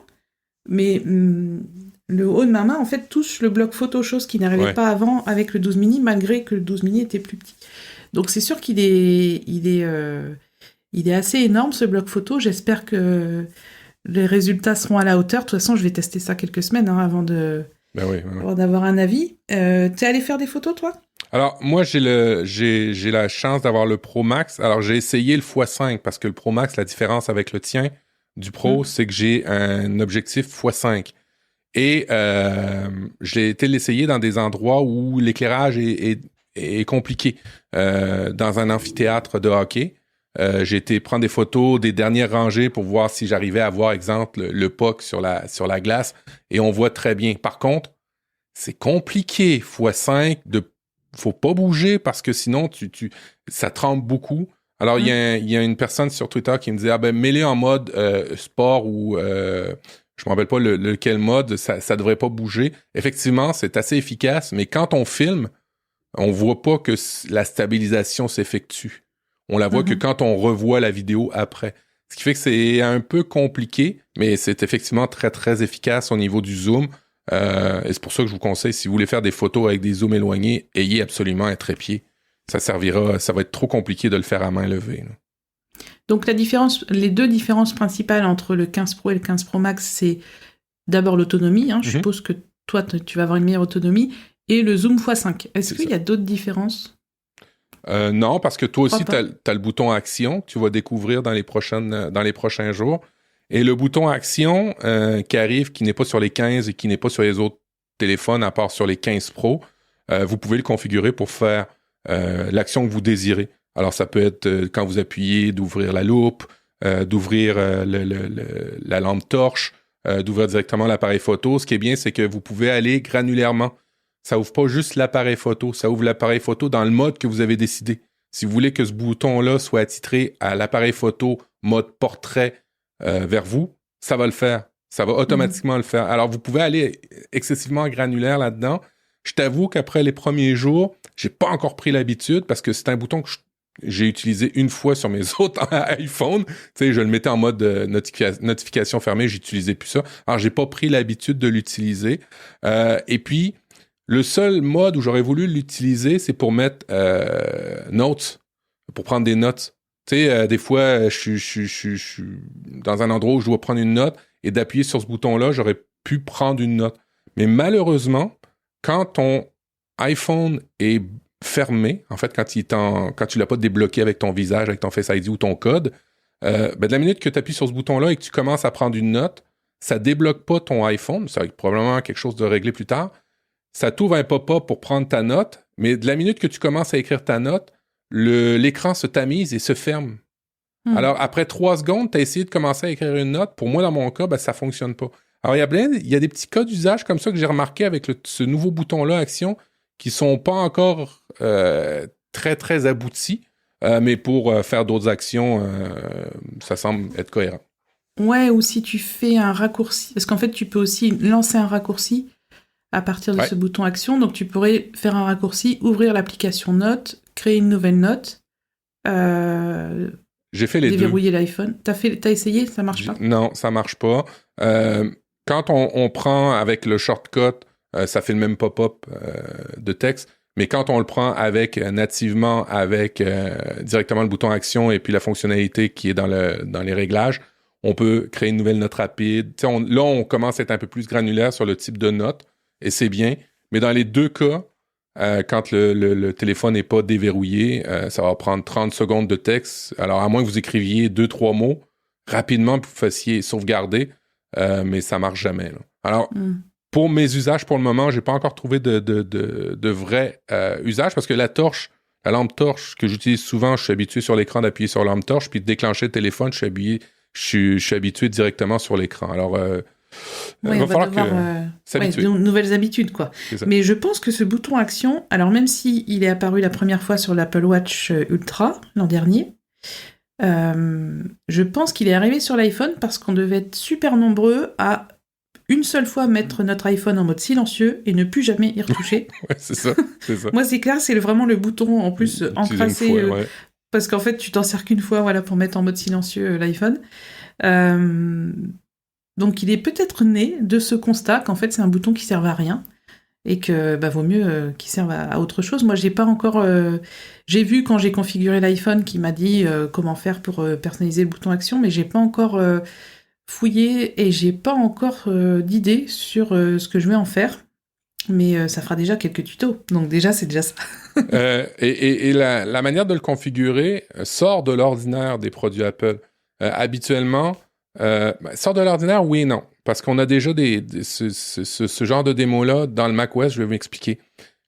mais le haut de ma main, en fait, touche le bloc photo, chose qui n'arrivait pas avant avec le 12 mini, malgré que le 12 mini était plus petit. Donc, c'est sûr qu'il est assez énorme, ce bloc photo. J'espère que les résultats seront à la hauteur. De toute façon, je vais tester ça quelques semaines avant d'avoir un avis. T'es allé faire des photos, toi? Alors, moi, j'ai la chance d'avoir le Pro Max. Alors, j'ai essayé le x5 parce que le Pro Max, la différence avec le tien du Pro, c'est que j'ai un objectif x5. Et j'ai été l'essayer dans des endroits où l'éclairage est compliqué. Dans un amphithéâtre de hockey, j'ai été prendre des photos des dernières rangées pour voir si j'arrivais à voir, exemple, le puck sur la glace. Et on voit très bien. Par contre, c'est compliqué. x5, faut pas bouger parce que sinon, ça tremble beaucoup. Alors, il y a une personne sur Twitter qui me disait, mets-les en mode sport ou... je me rappelle pas lequel mode, ça devrait pas bouger. Effectivement, c'est assez efficace, mais quand on filme, on voit pas que la stabilisation s'effectue. On la voit que quand on revoit la vidéo après. Ce qui fait que c'est un peu compliqué, mais c'est effectivement très, très efficace au niveau du zoom. Et c'est pour ça que je vous conseille, si vous voulez faire des photos avec des zooms éloignés, ayez absolument un trépied. Ça va être trop compliqué de le faire à main levée. Là. Donc les 2 différences principales entre le 15 Pro et le 15 Pro Max, c'est d'abord l'autonomie. Je suppose que toi, tu vas avoir une meilleure autonomie. Et le zoom x5. Est-ce qu'il y a d'autres différences? Non, parce que toi aussi, tu as le bouton action que tu vas découvrir dans les prochains jours. Et le bouton action qui arrive, qui n'est pas sur les 15 et qui n'est pas sur les autres téléphones, à part sur les 15 Pro, vous pouvez le configurer pour faire l'action que vous désirez. Alors, ça peut être quand vous appuyez, d'ouvrir la loupe, d'ouvrir la lampe torche, d'ouvrir directement l'appareil photo. Ce qui est bien, c'est que vous pouvez aller granulairement. Ça ouvre pas juste l'appareil photo, ça ouvre l'appareil photo dans le mode que vous avez décidé. Si vous voulez que ce bouton-là soit attitré à l'appareil photo mode portrait vers vous, ça va le faire. Ça va automatiquement le faire. Alors, vous pouvez aller excessivement granulaire là-dedans. Je t'avoue qu'après les premiers jours, j'ai pas encore pris l'habitude parce que c'est un bouton que j'ai utilisé une fois sur mes autres iPhones. Tu sais, je le mettais en mode notification fermée, j'utilisais plus ça. Alors, j'ai pas pris l'habitude de l'utiliser. Et puis, le seul mode où j'aurais voulu l'utiliser, c'est pour mettre notes, pour prendre des notes. Tu sais, des fois, je suis dans un endroit où je dois prendre une note et d'appuyer sur ce bouton-là, j'aurais pu prendre une note. Mais malheureusement, quand ton iPhone est fermé, en fait, quand tu l'as pas débloqué avec ton visage, avec ton Face ID ou ton code, de la minute que tu appuies sur ce bouton-là et que tu commences à prendre une note, ça débloque pas ton iPhone. Ça va être probablement quelque chose de réglé plus tard. Ça t'ouvre un pop-up pour prendre ta note, mais de la minute que tu commences à écrire ta note, l'écran se tamise et se ferme. Alors, après 3 secondes, tu as essayé de commencer à écrire une note. Pour moi, dans mon cas, ça fonctionne pas. Alors, il y a des petits cas d'usage comme ça que j'ai remarqué avec ce nouveau bouton-là, Action, qui sont pas encore très, très aboutis, mais pour faire d'autres actions, ça semble être cohérent. Ouais, ou si tu fais un raccourci, parce qu'en fait, tu peux aussi lancer un raccourci à partir de ce bouton Action. Donc, tu pourrais faire un raccourci, ouvrir l'application Notes, créer une nouvelle note, j'ai fait les déverrouiller l'iPhone. T'as essayé? Ça marche pas? Non, ça marche pas. Quand on prend avec le shortcut, ça fait le même pop-up de texte, mais quand on le prend nativement avec directement le bouton Action et puis la fonctionnalité qui est dans les réglages, on peut créer une nouvelle note rapide. Là, on commence à être un peu plus granulaire sur le type de note. Et c'est bien. Mais dans les 2 cas, quand le téléphone n'est pas déverrouillé, ça va prendre 30 secondes de texte. Alors, à moins que vous écriviez 2-3 mots rapidement, puis vous fassiez sauvegarder, mais ça marche jamais. Là. Alors, pour mes usages, pour le moment, j'ai pas encore trouvé de vrai usage parce que la lampe torche que j'utilise souvent, je suis habitué sur l'écran d'appuyer sur la lampe torche, puis de déclencher le téléphone, je suis habitué directement sur l'écran. Alors, Oui, on va devoir de nouvelles habitudes, quoi. Mais je pense que ce bouton action, alors même s'il est apparu la première fois sur l'Apple Watch Ultra l'an dernier, je pense qu'il est arrivé sur l'iPhone parce qu'on devait être super nombreux à une seule fois mettre notre iPhone en mode silencieux et ne plus jamais y retoucher. Ouais, c'est ça. Moi, c'est clair, c'est vraiment le bouton en plus encrassé. Parce qu'en fait, tu t'en sers qu'une fois pour mettre en mode silencieux l'iPhone. Donc, il est peut-être né de ce constat qu'en fait, c'est un bouton qui ne sert à rien et que vaut mieux qu'il serve à autre chose. Moi, j'ai pas encore... j'ai vu quand j'ai configuré l'iPhone qui m'a dit comment faire pour personnaliser le bouton action, mais j'ai pas encore fouillé et j'ai pas encore d'idée sur ce que je vais en faire. Mais ça fera déjà quelques tutos. Donc déjà, c'est déjà ça. Et la manière de le configurer sort de l'ordinaire des produits Apple. Habituellement, sort de l'ordinaire, oui et non. Parce qu'on a déjà ce genre de démo-là dans le macOS, je vais vous expliquer.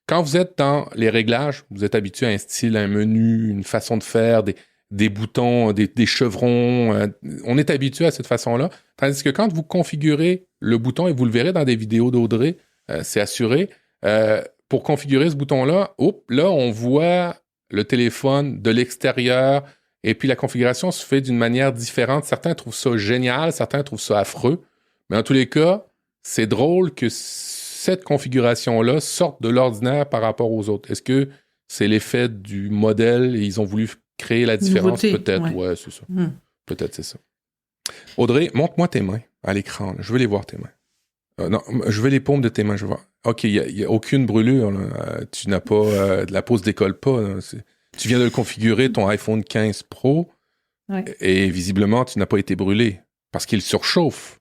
Quand vous êtes dans les réglages, vous êtes habitué à un style, un menu, une façon de faire, des boutons, des chevrons. On est habitué à cette façon-là. Tandis que quand vous configurez le bouton, et vous le verrez dans des vidéos d'Audrey, c'est assuré, pour configurer ce bouton-là, là, on voit le téléphone de l'extérieur, et puis la configuration se fait d'une manière différente. Certains trouvent ça génial, certains trouvent ça affreux. Mais en tous les cas, c'est drôle que cette configuration-là sorte de l'ordinaire par rapport aux autres. Est-ce que c'est l'effet du modèle et ils ont voulu créer la différence? Nouveauté, peut-être, ouais, c'est ça. Peut-être c'est ça. Audrey, montre-moi tes mains à l'écran. Là. Je veux les voir, tes mains. Non, je veux les paumes de tes mains, je veux voir. OK, il n'y a aucune brûlure. Là. Tu n'as pas... la peau ne se décolle pas. Là. Tu viens de le configurer, ton iPhone 15 Pro, et visiblement, tu n'as pas été brûlé parce qu'il surchauffe.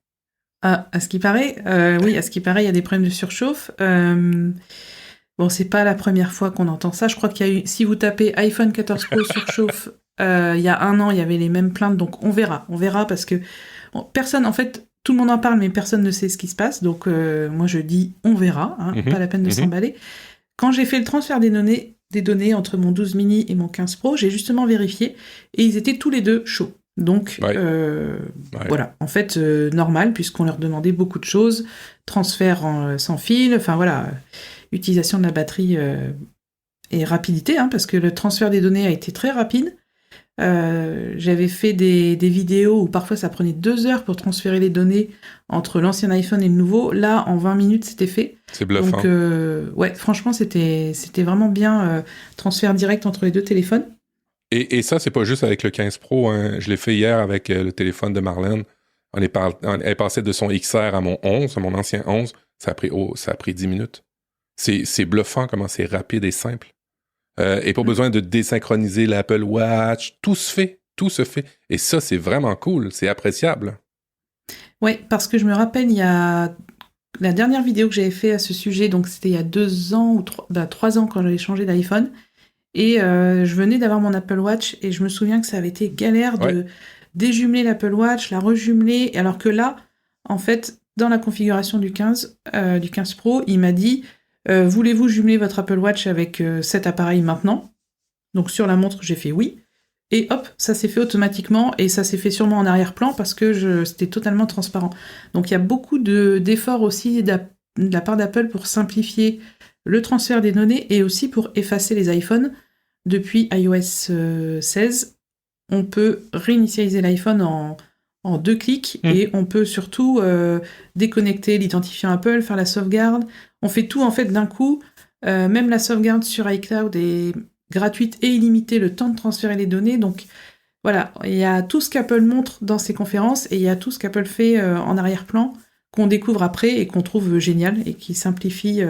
Ah, à ce qui paraît, oui, à ce qui paraît, il y a des problèmes de surchauffe. Bon, c'est pas la première fois qu'on entend ça. Je crois qu'il y a eu, si vous tapez iPhone 14 Pro surchauffe, il y a 1 an, il y avait les mêmes plaintes. Donc, on verra parce que personne, en fait, tout le monde en parle, mais personne ne sait ce qui se passe. Donc, moi, je dis on verra, pas la peine de s'emballer. Quand j'ai fait le transfert des données entre mon 12 mini et mon 15 Pro, j'ai justement vérifié et ils étaient tous les deux chauds. Donc, voilà, en fait, normal, puisqu'on leur demandait beaucoup de choses, transfert sans fil, enfin voilà, utilisation de la batterie et rapidité, parce que le transfert des données a été très rapide. J'avais fait des vidéos où parfois ça prenait 2 heures pour transférer les données entre l'ancien iPhone et le nouveau. Là, en 20 minutes, c'était fait. C'est bluffant. Donc, franchement, c'était vraiment bien transfert direct entre les deux téléphones. Et ça, c'est pas juste avec le 15 Pro. Je l'ai fait hier avec le téléphone de Marlène. Elle est passée de son XR à mon 11, à mon ancien 11. Ça a pris 10 minutes. C'est bluffant comment c'est rapide et simple. Et pas besoin de désynchroniser l'Apple Watch. Tout se fait. Et ça, c'est vraiment cool. C'est appréciable. Oui, parce que je me rappelle, il y a la dernière vidéo que j'avais fait à ce sujet, donc c'était il y a 2 ans ou 3 ans quand j'avais changé d'iPhone. Et je venais d'avoir mon Apple Watch et je me souviens que ça avait été galère de déjumeler l'Apple Watch, la rejumeler, alors que là, en fait, dans la configuration du 15 Pro, il m'a dit voulez-vous jumeler votre Apple Watch avec cet appareil maintenant? Donc sur la montre, j'ai fait oui. Et hop, ça s'est fait automatiquement et ça s'est fait sûrement en arrière-plan parce que c'était totalement transparent. Donc il y a beaucoup d'efforts aussi de la part d'Apple pour simplifier le transfert des données et aussi pour effacer les iPhones. Depuis iOS 16, on peut réinitialiser l'iPhone en 2 clics et on peut surtout déconnecter l'identifiant Apple, faire la sauvegarde. On fait tout en fait d'un coup. Même la sauvegarde sur iCloud est gratuite et illimitée le temps de transférer les données. Donc voilà, il y a tout ce qu'Apple montre dans ses conférences et il y a tout ce qu'Apple fait en arrière-plan qu'on découvre après et qu'on trouve génial et qui simplifie,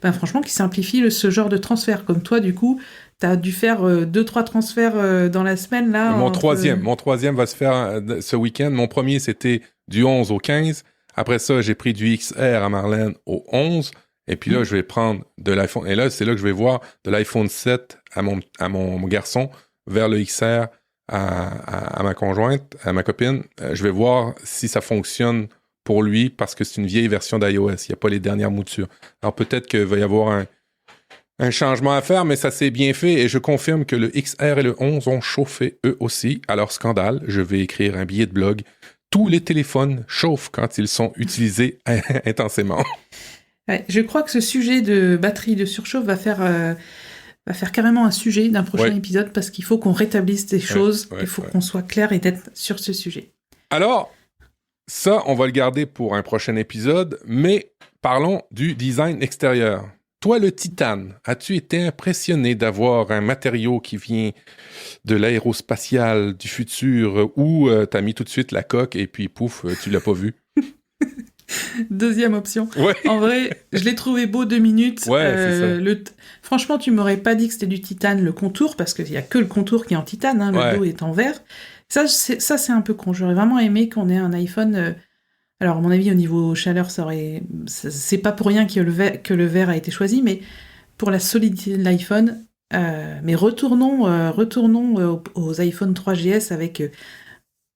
franchement, qui simplifie ce genre de transfert. Comme toi, du coup, t'as dû faire 2-3 transferts dans la semaine, là. Mon troisième va se faire ce week-end. Mon premier, c'était du 11 au 15. Après ça, j'ai pris du XR à Marlène au 11. Et puis là, je vais prendre de l'iPhone. Et là, c'est là que je vais voir de l'iPhone 7 à mon garçon vers le XR à ma conjointe, à ma copine. Je vais voir si ça fonctionne pour lui parce que c'est une vieille version d'iOS. Il n'y a pas les dernières moutures. Alors peut-être qu'il va y avoir un changement à faire, mais ça s'est bien fait et je confirme que le XR et le 11 ont chauffé eux aussi. Alors scandale, je vais écrire un billet de blog. tous les téléphones chauffent quand ils sont utilisés intensément. Ouais, je crois que ce sujet de batterie de surchauffe va faire carrément un sujet d'un prochain épisode parce qu'il faut qu'on rétablisse des choses, il faut qu'on soit clair et net sur ce sujet. Alors, ça, on va le garder pour un prochain épisode, mais parlons du design extérieur. Toi, le titane, as-tu été impressionné d'avoir un matériau qui vient de l'aérospatial du futur ou t'as mis tout de suite la coque et puis pouf, tu l'as pas vu? Deuxième option. Ouais. En vrai, je l'ai trouvé beau 2 minutes. Ouais, c'est ça. Franchement, tu m'aurais pas dit que c'était du titane, le contour, parce qu'il y a que le contour qui est en titane, hein, le dos est en verre. Ça, c'est un peu con. J'aurais vraiment aimé qu'on ait un iPhone... Alors, à mon avis, au niveau chaleur, c'est pas pour rien que le verre a été choisi, mais pour la solidité de l'iPhone... mais retournons aux iPhone 3GS avec...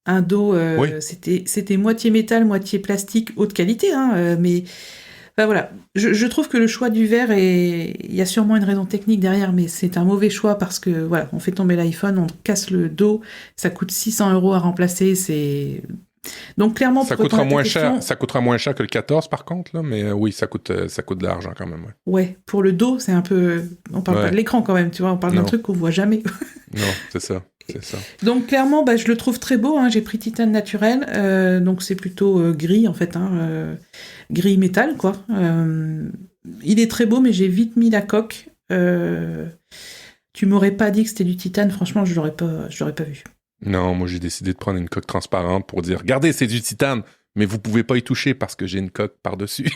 un dos, c'était moitié métal, moitié plastique, haute qualité, hein, mais enfin, voilà. Je trouve que le choix du verre, il y a sûrement une raison technique derrière, mais c'est un mauvais choix parce que voilà, on fait tomber l'iPhone, on casse le dos, ça coûte 600 € à remplacer, donc clairement ça coûtera moins cher. Ça coûtera moins cher que le 14 par contre, là, mais oui, ça coûte de l'argent quand même. Ouais, pour le dos, c'est un peu, on parle pas de l'écran quand même, tu vois, on parle d'un truc qu'on voit jamais. Non, c'est ça. C'est ça. Donc clairement, je le trouve très beau. Hein. J'ai pris titane naturel, donc c'est plutôt gris en fait, hein, gris métal quoi. Il est très beau, mais j'ai vite mis la coque. Tu m'aurais pas dit que c'était du titane, franchement, je l'aurais pas vu. Non, moi j'ai décidé de prendre une coque transparente pour dire, regardez, c'est du titane, mais vous pouvez pas y toucher parce que j'ai une coque par-dessus.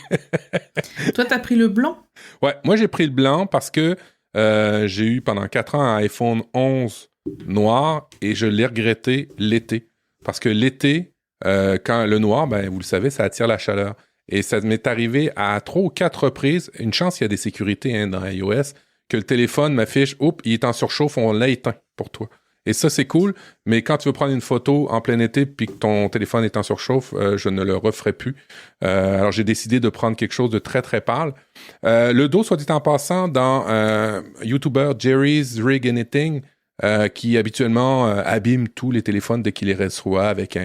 Toi, t'as pris le blanc? Ouais, moi j'ai pris le blanc parce que j'ai eu pendant 4 ans un iPhone 11 noir et je l'ai regretté l'été. Parce que l'été, quand le noir, vous le savez, ça attire la chaleur. Et ça m'est arrivé à 3 ou 4 reprises. Une chance, il y a des sécurités dans iOS, que le téléphone m'affiche, oups, il est en surchauffe, on l'a éteint pour toi. Et ça, c'est cool, mais quand tu veux prendre une photo en plein été puis que ton téléphone est en surchauffe, je ne le referai plus. Alors, j'ai décidé de prendre quelque chose de très, très pâle. Le dos, soit dit en passant, dans YouTuber Jerry's Rig Anything, qui habituellement abîme tous les téléphones dès qu'il les reçoit avec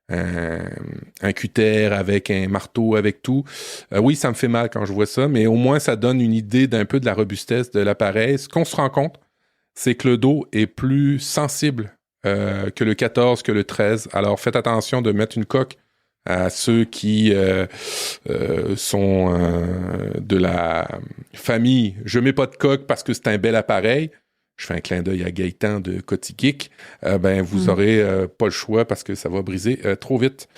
un cutter, avec un marteau, avec tout. Oui, ça me fait mal quand je vois ça, mais au moins, ça donne une idée d'un peu de la robustesse de l'appareil. Ce qu'on se rend compte, c'est que le dos est plus sensible que le 14, que le 13. Alors, faites attention de mettre une coque à ceux qui sont de la famille. Je mets pas de coque parce que c'est un bel appareil. Je fais un clin d'œil à Gaëtan de Cotigeek. Vous aurez pas le choix parce que ça va briser trop vite.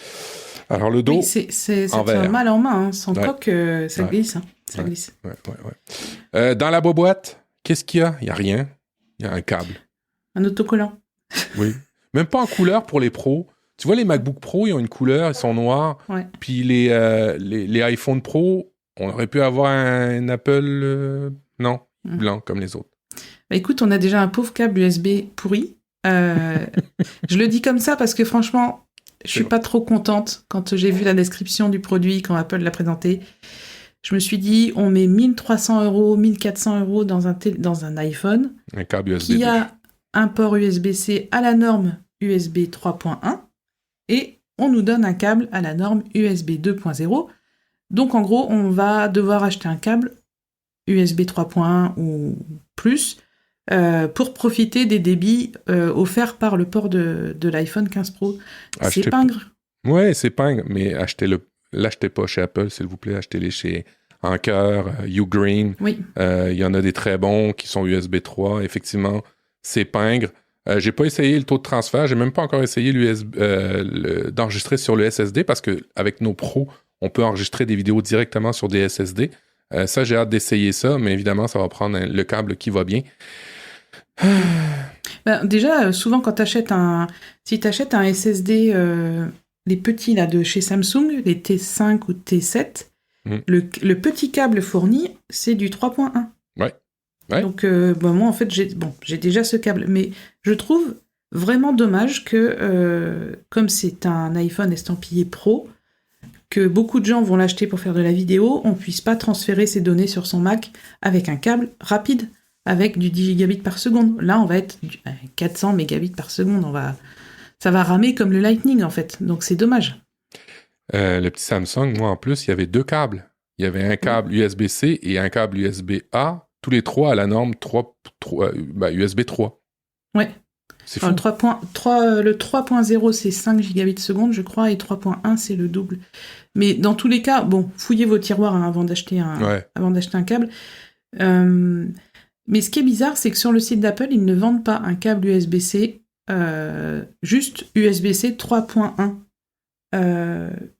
Alors, le dos, oui, c'est mal en main. Hein. Sans coque, ça glisse. Hein. Ça glisse. Ouais. Dans la boîte, qu'est-ce qu'il y a? Il n'y a rien. Il y a un câble. Un autocollant. Oui. Même pas en couleur pour les pros. Tu vois, les MacBook Pro, ils ont une couleur, ils sont noirs. Ouais. Puis les iPhone Pro, on aurait pu avoir un Apple, blanc comme les autres. Écoute, on a déjà un pauvre câble USB pourri. Je le dis comme ça parce que franchement, je suis pas trop contente quand j'ai vu la description du produit, quand Apple l'a présenté. Je me suis dit, on met 1 300 €, 1 400 € dans un iPhone un câble USB qui a un port USB-C à la norme USB 3.1 et on nous donne un câble à la norme USB 2.0. Donc en gros, on va devoir acheter un câble USB 3.1 ou plus pour profiter des débits offerts par le port de l'iPhone 15 Pro. C'est pingre. Ouais, c'est pingre, mais l'achetez pas chez Apple, s'il vous plaît. Achetez-les chez Anker, Ugreen. Oui. Il y en a des très bons qui sont USB 3. Effectivement, c'est pingre. J'ai pas essayé le taux de transfert. J'ai même pas encore essayé d'enregistrer sur le SSD parce qu'avec nos pros, on peut enregistrer des vidéos directement sur des SSD. Ça, j'ai hâte d'essayer ça, mais évidemment, ça va prendre le câble qui va bien. Déjà, souvent, quand si tu achètes un SSD, les petits là, de chez Samsung, les T5 ou T7, le petit câble fourni, c'est du 3.1. Ouais. Donc, moi, en fait, j'ai déjà ce câble. Mais je trouve vraiment dommage que, comme c'est un iPhone estampillé Pro, que beaucoup de gens vont l'acheter pour faire de la vidéo, on puisse pas transférer ses données sur son Mac avec un câble rapide, avec du 10 gigabits par seconde. Là, on va être 400 mégabits par seconde. Ça va ramer comme le Lightning, en fait. Donc, c'est dommage. Le petit Samsung, moi, en plus, il y avait 2 câbles. Il y avait un câble USB-C et un câble USB-A, tous les 3 à la norme USB 3. Ouais. C'est fou. Le 3.0, c'est 5 gigabits seconde, je crois, et 3.1, c'est le double. Mais dans tous les cas, bon, fouillez vos tiroirs avant d'acheter un câble. Mais ce qui est bizarre, c'est que sur le site d'Apple, ils ne vendent pas un câble USB-C, juste USB-C 3.1.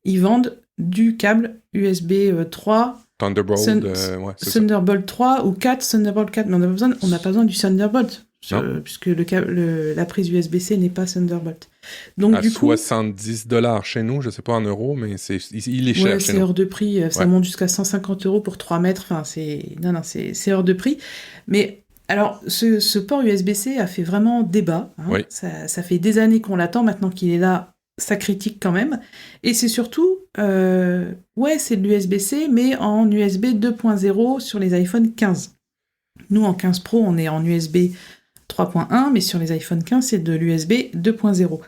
Ils vendent du câble USB 3, Thunderbolt 3 ou 4, Thunderbolt 4, mais on n'a pas besoin du Thunderbolt, puisque la prise USB-C n'est pas Thunderbolt. Donc, du coup, $70 chez nous, je sais pas en euros, mais il est cher chez c'est nous. hors de prix, ça monte jusqu'à 150 € pour 3 mètres, enfin, c'est hors de prix. Mais alors, ce port USB-C a fait vraiment débat, hein. Oui. Ça fait des années qu'on l'attend, maintenant qu'il est là, ça critique quand même. Et c'est surtout, c'est de l'USB-C, mais en USB 2.0 sur les iPhone 15. Nous, en 15 Pro, on est en USB 3.1, mais sur les iPhone 15, c'est de l'USB 2.0.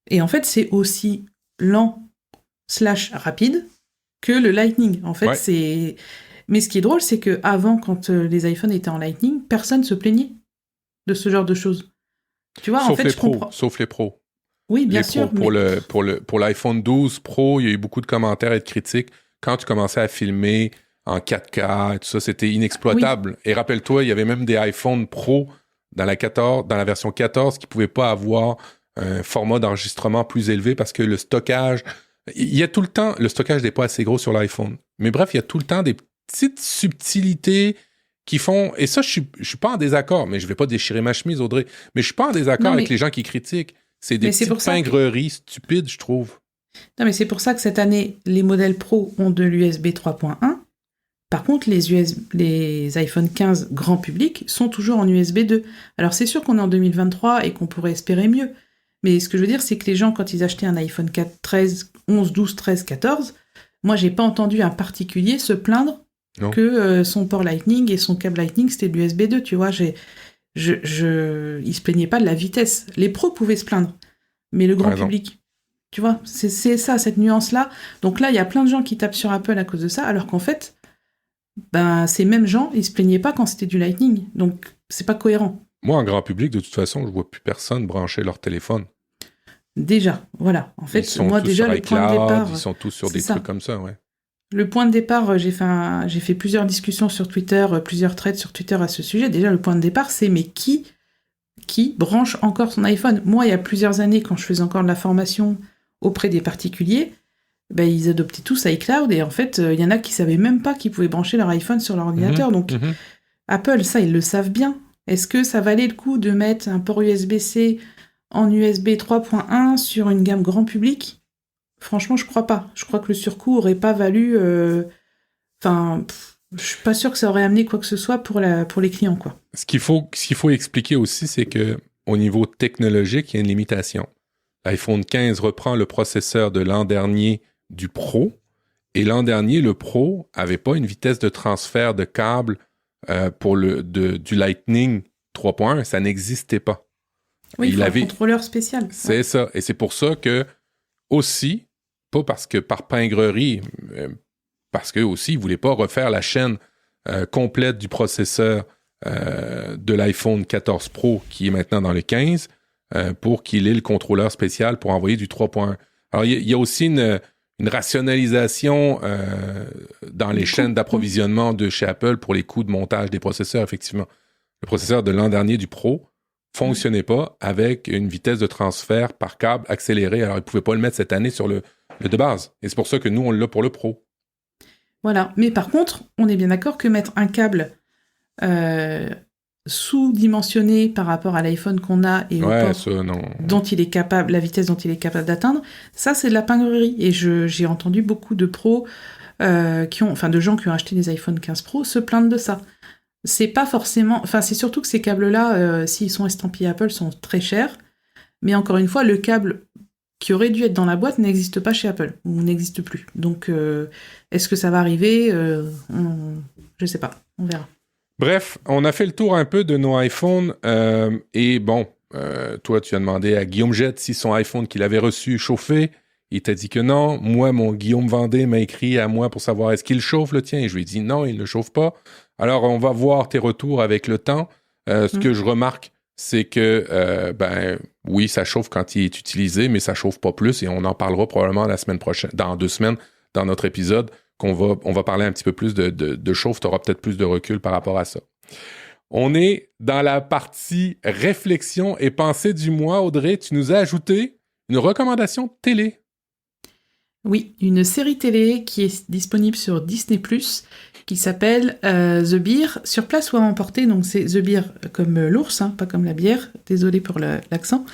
Et en fait, c'est aussi lent / rapide que le Lightning. En fait, c'est... Mais ce qui est drôle, c'est qu'avant, quand les iPhones étaient en Lightning, personne ne se plaignait de ce genre de choses. Tu vois, Sauf les pros. Oui, bien sûr. Pour l'iPhone 12 Pro, il y a eu beaucoup de commentaires et de critiques. Quand tu commençais à filmer en 4K et tout ça, c'était inexploitable. Oui. Et rappelle-toi, il y avait même des iPhone Pro dans la version 14 qui ne pouvaient pas avoir un format d'enregistrement plus élevé parce que le stockage... Il y a tout le temps... Le stockage n'est pas assez gros sur l'iPhone. Mais bref, il y a tout le temps des petites subtilités qui font... Et ça, je suis pas en désaccord, mais je vais pas déchirer ma chemise, Audrey. Mais je suis pas en désaccord avec les gens qui critiquent. C'est des petites pingreries stupides, je trouve. Non, mais c'est pour ça que cette année, les modèles Pro ont de l'USB 3.1. Par contre, les iPhone 15 grand public sont toujours en USB 2. Alors, c'est sûr qu'on est en 2023 et qu'on pourrait espérer mieux. Mais ce que je veux dire, c'est que les gens, quand ils achetaient un iPhone 4, 13, 11, 12, 13, 14, moi, j'ai pas entendu un particulier se plaindre que son port Lightning et son câble Lightning, c'était de l'USB 2, tu vois. Ils se plaignaient pas de la vitesse. Les pros pouvaient se plaindre, mais le grand public, tu vois, c'est ça, cette nuance-là. Donc là, il y a plein de gens qui tapent sur Apple à cause de ça, alors qu'en fait, ces mêmes gens, ils se plaignaient pas quand c'était du Lightning. Donc, c'est pas cohérent. Moi, en grand public, de toute façon, je vois plus personne brancher leur téléphone. Déjà, voilà. En fait, ils sont moi, tous déjà, sur le point de départ... Ils sont tous sur des trucs comme ça, ouais. Le point de départ, j'ai fait plusieurs discussions sur Twitter, plusieurs threads sur Twitter à ce sujet. Déjà, le point de départ, c'est mais qui branche encore son iPhone? Moi, il y a plusieurs années, quand je faisais encore de la formation auprès des particuliers, ils adoptaient tous iCloud et en fait, il y en a qui savaient même pas qu'ils pouvaient brancher leur iPhone sur leur ordinateur. Donc, Apple, ça, ils le savent bien. Est-ce que ça valait le coup de mettre un port USB-C en USB 3.1 sur une gamme grand public? Franchement, je crois pas. Je crois que le surcoût aurait pas valu... je suis pas sûr que ça aurait amené quoi que ce soit pour les clients, quoi. Ce qu'il faut expliquer aussi, c'est que au niveau technologique, il y a une limitation. L'iPhone 15 reprend le processeur de l'an dernier du Pro, et l'an dernier, le Pro avait pas une vitesse de transfert de câble du Lightning 3.1, ça n'existait pas. Oui, il faut un contrôleur spécial. C'est ça, et c'est pour ça que aussi, pas parce que par pingrerie, parce que aussi, ils ne voulaient pas refaire la chaîne complète du processeur de l'iPhone 14 Pro, qui est maintenant dans le 15, pour qu'il ait le contrôleur spécial pour envoyer du 3.1. Alors, il y a aussi une rationalisation dans les chaînes d'approvisionnement de chez Apple pour les coûts de montage des processeurs, effectivement. Le processeur de l'an dernier du Pro fonctionnait pas avec une vitesse de transfert par câble accélérée. Alors, ils ne pouvaient pas le mettre cette année sur le de base. Et c'est pour ça que nous, on l'a pour le Pro. Voilà. Mais par contre, on est bien d'accord que mettre un câble sous-dimensionné par rapport à l'iPhone qu'on a et au port dont il est capable, la vitesse dont il est capable d'atteindre, ça, c'est de la pingrerie. Et j'ai entendu beaucoup de pros de gens qui ont acheté des iPhone 15 Pro se plaindre de ça. C'est pas forcément... Enfin, c'est surtout que ces câbles-là, s'ils sont estampillés Apple, sont très chers. Mais encore une fois, le câble qui aurait dû être dans la boîte n'existe pas chez Apple, ou n'existe plus. Donc, est-ce que ça va arriver? Je sais pas, on verra. Bref, on a fait le tour un peu de nos iPhones, et bon, toi, tu as demandé à Guillaume Jette si son iPhone qu'il avait reçu chauffait. Il t'a dit que non. Moi, mon Guillaume Vendée m'a écrit à moi pour savoir est-ce qu'il chauffe le tien. Et je lui ai dit non, il ne chauffe pas. Alors, on va voir tes retours avec le temps. Ce que je remarque, c'est que, oui, ça chauffe quand il est utilisé, mais ça chauffe pas plus. Et on en parlera probablement la semaine prochaine, dans 2 semaines, dans notre épisode, on va parler un petit peu plus de chauffe. Tu auras peut-être plus de recul par rapport à ça. On est dans la partie réflexion et pensée du mois. Audrey, tu nous as ajouté une recommandation télé. Oui, une série télé qui est disponible sur Disney+, qui s'appelle The Bear, sur place ou à emporter. Donc c'est The Bear comme l'ours, hein, pas comme la bière. Désolé pour l'accent.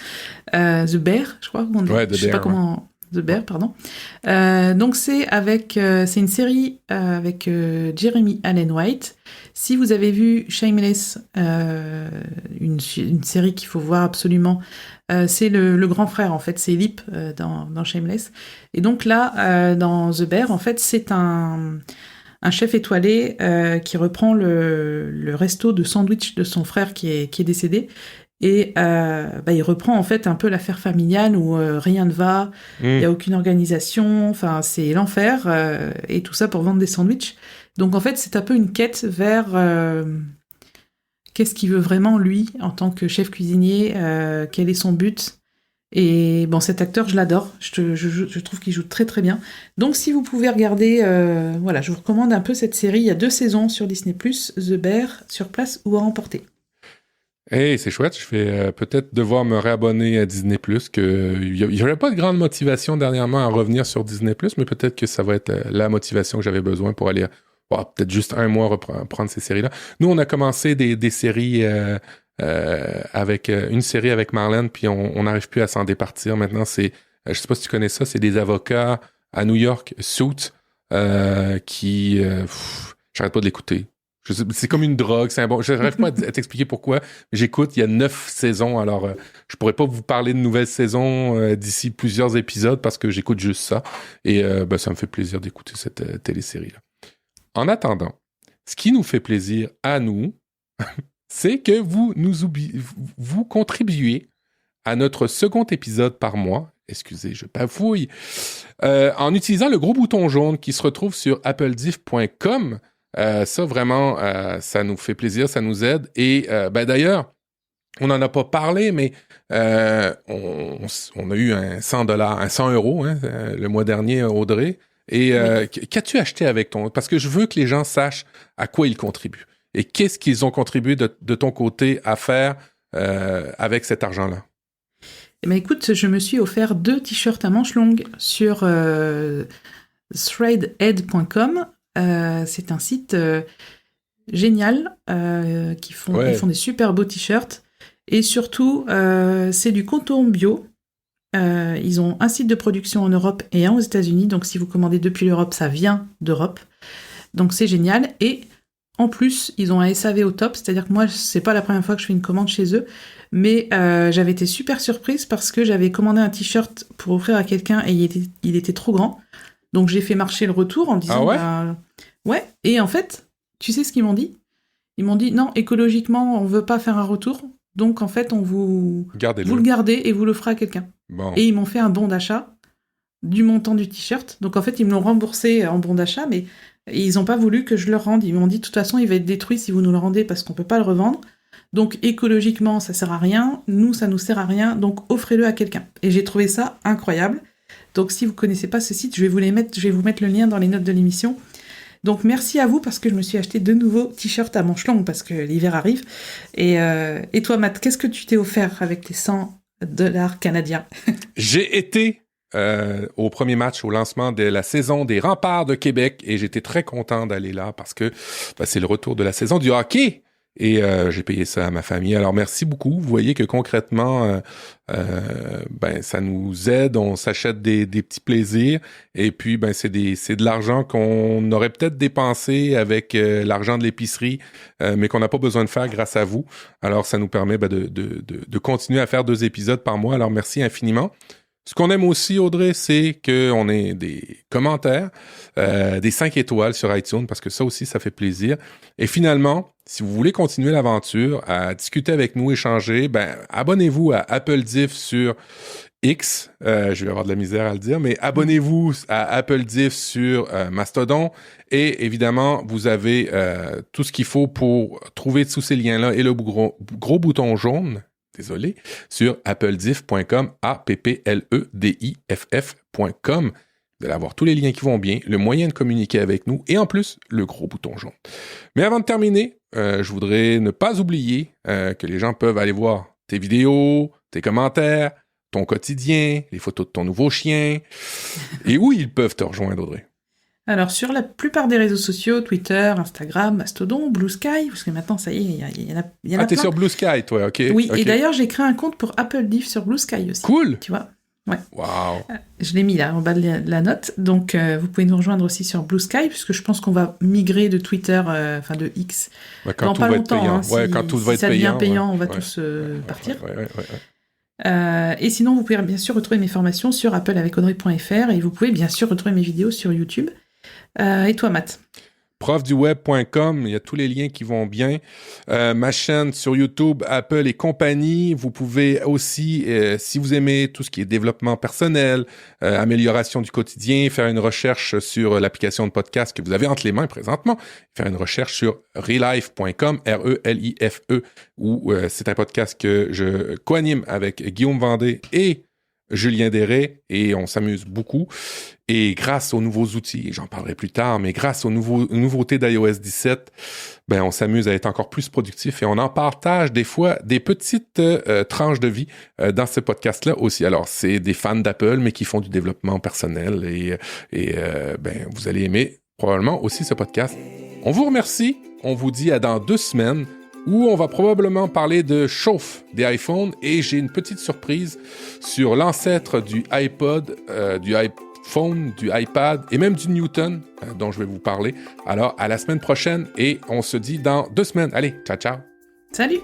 The Bear, je crois. Je sais pas comment... The Bear, pardon. Donc c'est une série avec Jeremy Allen White. Si vous avez vu Shameless, une série qu'il faut voir absolument, c'est le grand frère, en fait, c'est Lip dans Shameless. Et donc là, dans The Bear, en fait, c'est un chef étoilé qui reprend le resto de sandwich de son frère qui est décédé. Et il reprend en fait un peu l'affaire familiale où rien ne va, il n'y a aucune organisation, enfin c'est l'enfer, et tout ça pour vendre des sandwichs. Donc en fait c'est un peu une quête vers qu'est-ce qu'il veut vraiment lui en tant que chef cuisinier, quel est son but. Et bon, cet acteur je l'adore, je trouve qu'il joue très très bien. Donc si vous pouvez regarder, je vous recommande un peu cette série, il y a 2 saisons sur Disney+, The Bear, sur place ou à emporter. Hey, c'est chouette. Je vais peut-être devoir me réabonner à Disney+, il n'y aurait pas de grande motivation dernièrement à revenir sur Disney+, mais peut-être que ça va être la motivation que j'avais besoin pour aller, peut-être juste 1 mois reprendre ces séries-là. Nous, on a commencé des séries avec une série avec Marlène, puis on n'arrive plus à s'en départir. Maintenant, c'est, je sais pas si tu connais ça, c'est des avocats à New York, Suits, qui... j'arrête pas de l'écouter. C'est comme une drogue, c'est un bon... Je n'arrive pas à t'expliquer pourquoi. J'écoute, il y a 9 saisons, alors je pourrais pas vous parler de nouvelles saisons d'ici plusieurs épisodes parce que j'écoute juste ça. Et ça me fait plaisir d'écouter cette télésérie-là. En attendant, ce qui nous fait plaisir à nous, c'est que vous contribuez à notre second épisode par mois. Excusez, je bafouille. En utilisant le gros bouton jaune qui se retrouve sur applediff.com. Ça, vraiment, ça nous fait plaisir, ça nous aide. Et d'ailleurs, on n'en a pas parlé, mais on a eu un 100 €, hein, le mois dernier, Audrey. Et qu'as-tu acheté avec ton... Parce que je veux que les gens sachent à quoi ils contribuent. Et qu'est-ce qu'ils ont contribué de ton côté à faire avec cet argent-là? Eh bien, écoute, je me suis offert 2 t-shirts à manches longues sur threadhead.com. C'est un site génial qui font des super beaux t-shirts et surtout c'est du coton bio. Ils ont un site de production en Europe et un aux États-Unis, donc si vous commandez depuis l'Europe, ça vient d'Europe, donc c'est génial. Et en plus ils ont un SAV au top, c'est-à-dire que moi c'est pas la première fois que je fais une commande chez eux, mais j'avais été super surprise parce que j'avais commandé un t-shirt pour offrir à quelqu'un et il était trop grand. Donc j'ai fait marcher le retour en disant ouais. Et en fait, tu sais ce qu'ils m'ont dit? Ils m'ont dit non, écologiquement, on veut pas faire un retour. Donc en fait, vous le gardez et vous le ferez à quelqu'un. Bon. Et ils m'ont fait un bon d'achat du montant du t-shirt. Donc en fait, ils me l'ont remboursé en bon d'achat, mais ils n'ont pas voulu que je le rende. Ils m'ont dit de toute façon, il va être détruit si vous nous le rendez parce qu'on peut pas le revendre. Donc écologiquement, ça sert à rien. Nous, ça nous sert à rien. Donc offrez-le à quelqu'un. Et j'ai trouvé ça incroyable. Donc si vous connaissez pas ce site, je vais vous mettre le lien dans les notes de l'émission. Donc merci à vous parce que je me suis acheté 2 nouveaux t-shirts à manches longues parce que l'hiver arrive. Et toi, Matt, qu'est-ce que tu t'es offert avec tes $100 canadiens? J'ai été au premier match au lancement de la saison des Remparts de Québec et j'étais très content d'aller là parce que c'est le retour de la saison du hockey. Et j'ai payé ça à ma famille. Alors, merci beaucoup. Vous voyez que concrètement, ça nous aide. On s'achète des petits plaisirs. Et puis, c'est de l'argent qu'on aurait peut-être dépensé avec l'argent de l'épicerie, mais qu'on n'a pas besoin de faire grâce à vous. Alors, ça nous permet de continuer à faire 2 épisodes par mois. Alors, merci infiniment. Ce qu'on aime aussi, Audrey, c'est qu'on ait des commentaires, des 5 étoiles sur iTunes, parce que ça aussi, ça fait plaisir. Et finalement, si vous voulez continuer l'aventure, à discuter avec nous, échanger, abonnez-vous à Apple Diff sur X. Je vais avoir de la misère à le dire, mais abonnez-vous à Apple Diff sur Mastodon. Et évidemment, vous avez tout ce qu'il faut pour trouver tous ces liens-là et le gros bouton jaune, désolé, sur applediff.com, applediff.com. Vous allez avoir tous les liens qui vont bien, le moyen de communiquer avec nous et en plus, le gros bouton jaune. Mais avant de terminer, je voudrais ne pas oublier que les gens peuvent aller voir tes vidéos, tes commentaires, ton quotidien, les photos de ton nouveau chien. Et où ils peuvent te rejoindre, Audrey? Alors, sur la plupart des réseaux sociaux, Twitter, Instagram, Mastodon, Blue Sky, parce que maintenant, ça y est, il y en a plein. Ah, t'es sur Blue Sky, toi, OK. Oui, okay. Et d'ailleurs, j'ai créé un compte pour Apple Diff sur Blue Sky aussi. Cool! Tu vois? Ouais. Wow! Je l'ai mis là, en bas de la note. Donc, vous pouvez nous rejoindre aussi sur Blue Sky, puisque je pense qu'on va migrer de Twitter, de X, dans pas longtemps. Quand tout va être ça devient payant, on va ouais. tous partir. Ouais. Et sinon, vous pouvez bien sûr retrouver mes formations sur appleavecAudrey.fr et vous pouvez bien sûr retrouver mes vidéos sur YouTube. Et toi, Matt? Profduweb.com, il y a tous les liens qui vont bien. Ma chaîne sur YouTube, Apple et compagnie. Vous pouvez aussi, si vous aimez tout ce qui est développement personnel, amélioration du quotidien, faire une recherche sur l'application de podcast que vous avez entre les mains présentement, faire une recherche sur relife.com, R-E-L-I-F-E, où c'est un podcast que je co-anime avec Guillaume Vendée et Julien Deray, et on s'amuse beaucoup. Et grâce aux nouveaux outils, j'en parlerai plus tard, mais grâce aux nouveautés d'iOS 17, on s'amuse à être encore plus productif et on en partage des fois des petites tranches de vie dans ce podcast-là aussi. Alors, c'est des fans d'Apple, mais qui font du développement personnel et vous allez aimer probablement aussi ce podcast. On vous remercie. On vous dit à dans 2 semaines où on va probablement parler de chauffe des iPhones et j'ai une petite surprise sur l'ancêtre du iPod, du iPhone, du iPad et même du Newton dont je vais vous parler. Alors, à la semaine prochaine et on se dit dans 2 semaines. Allez, ciao, ciao! Salut!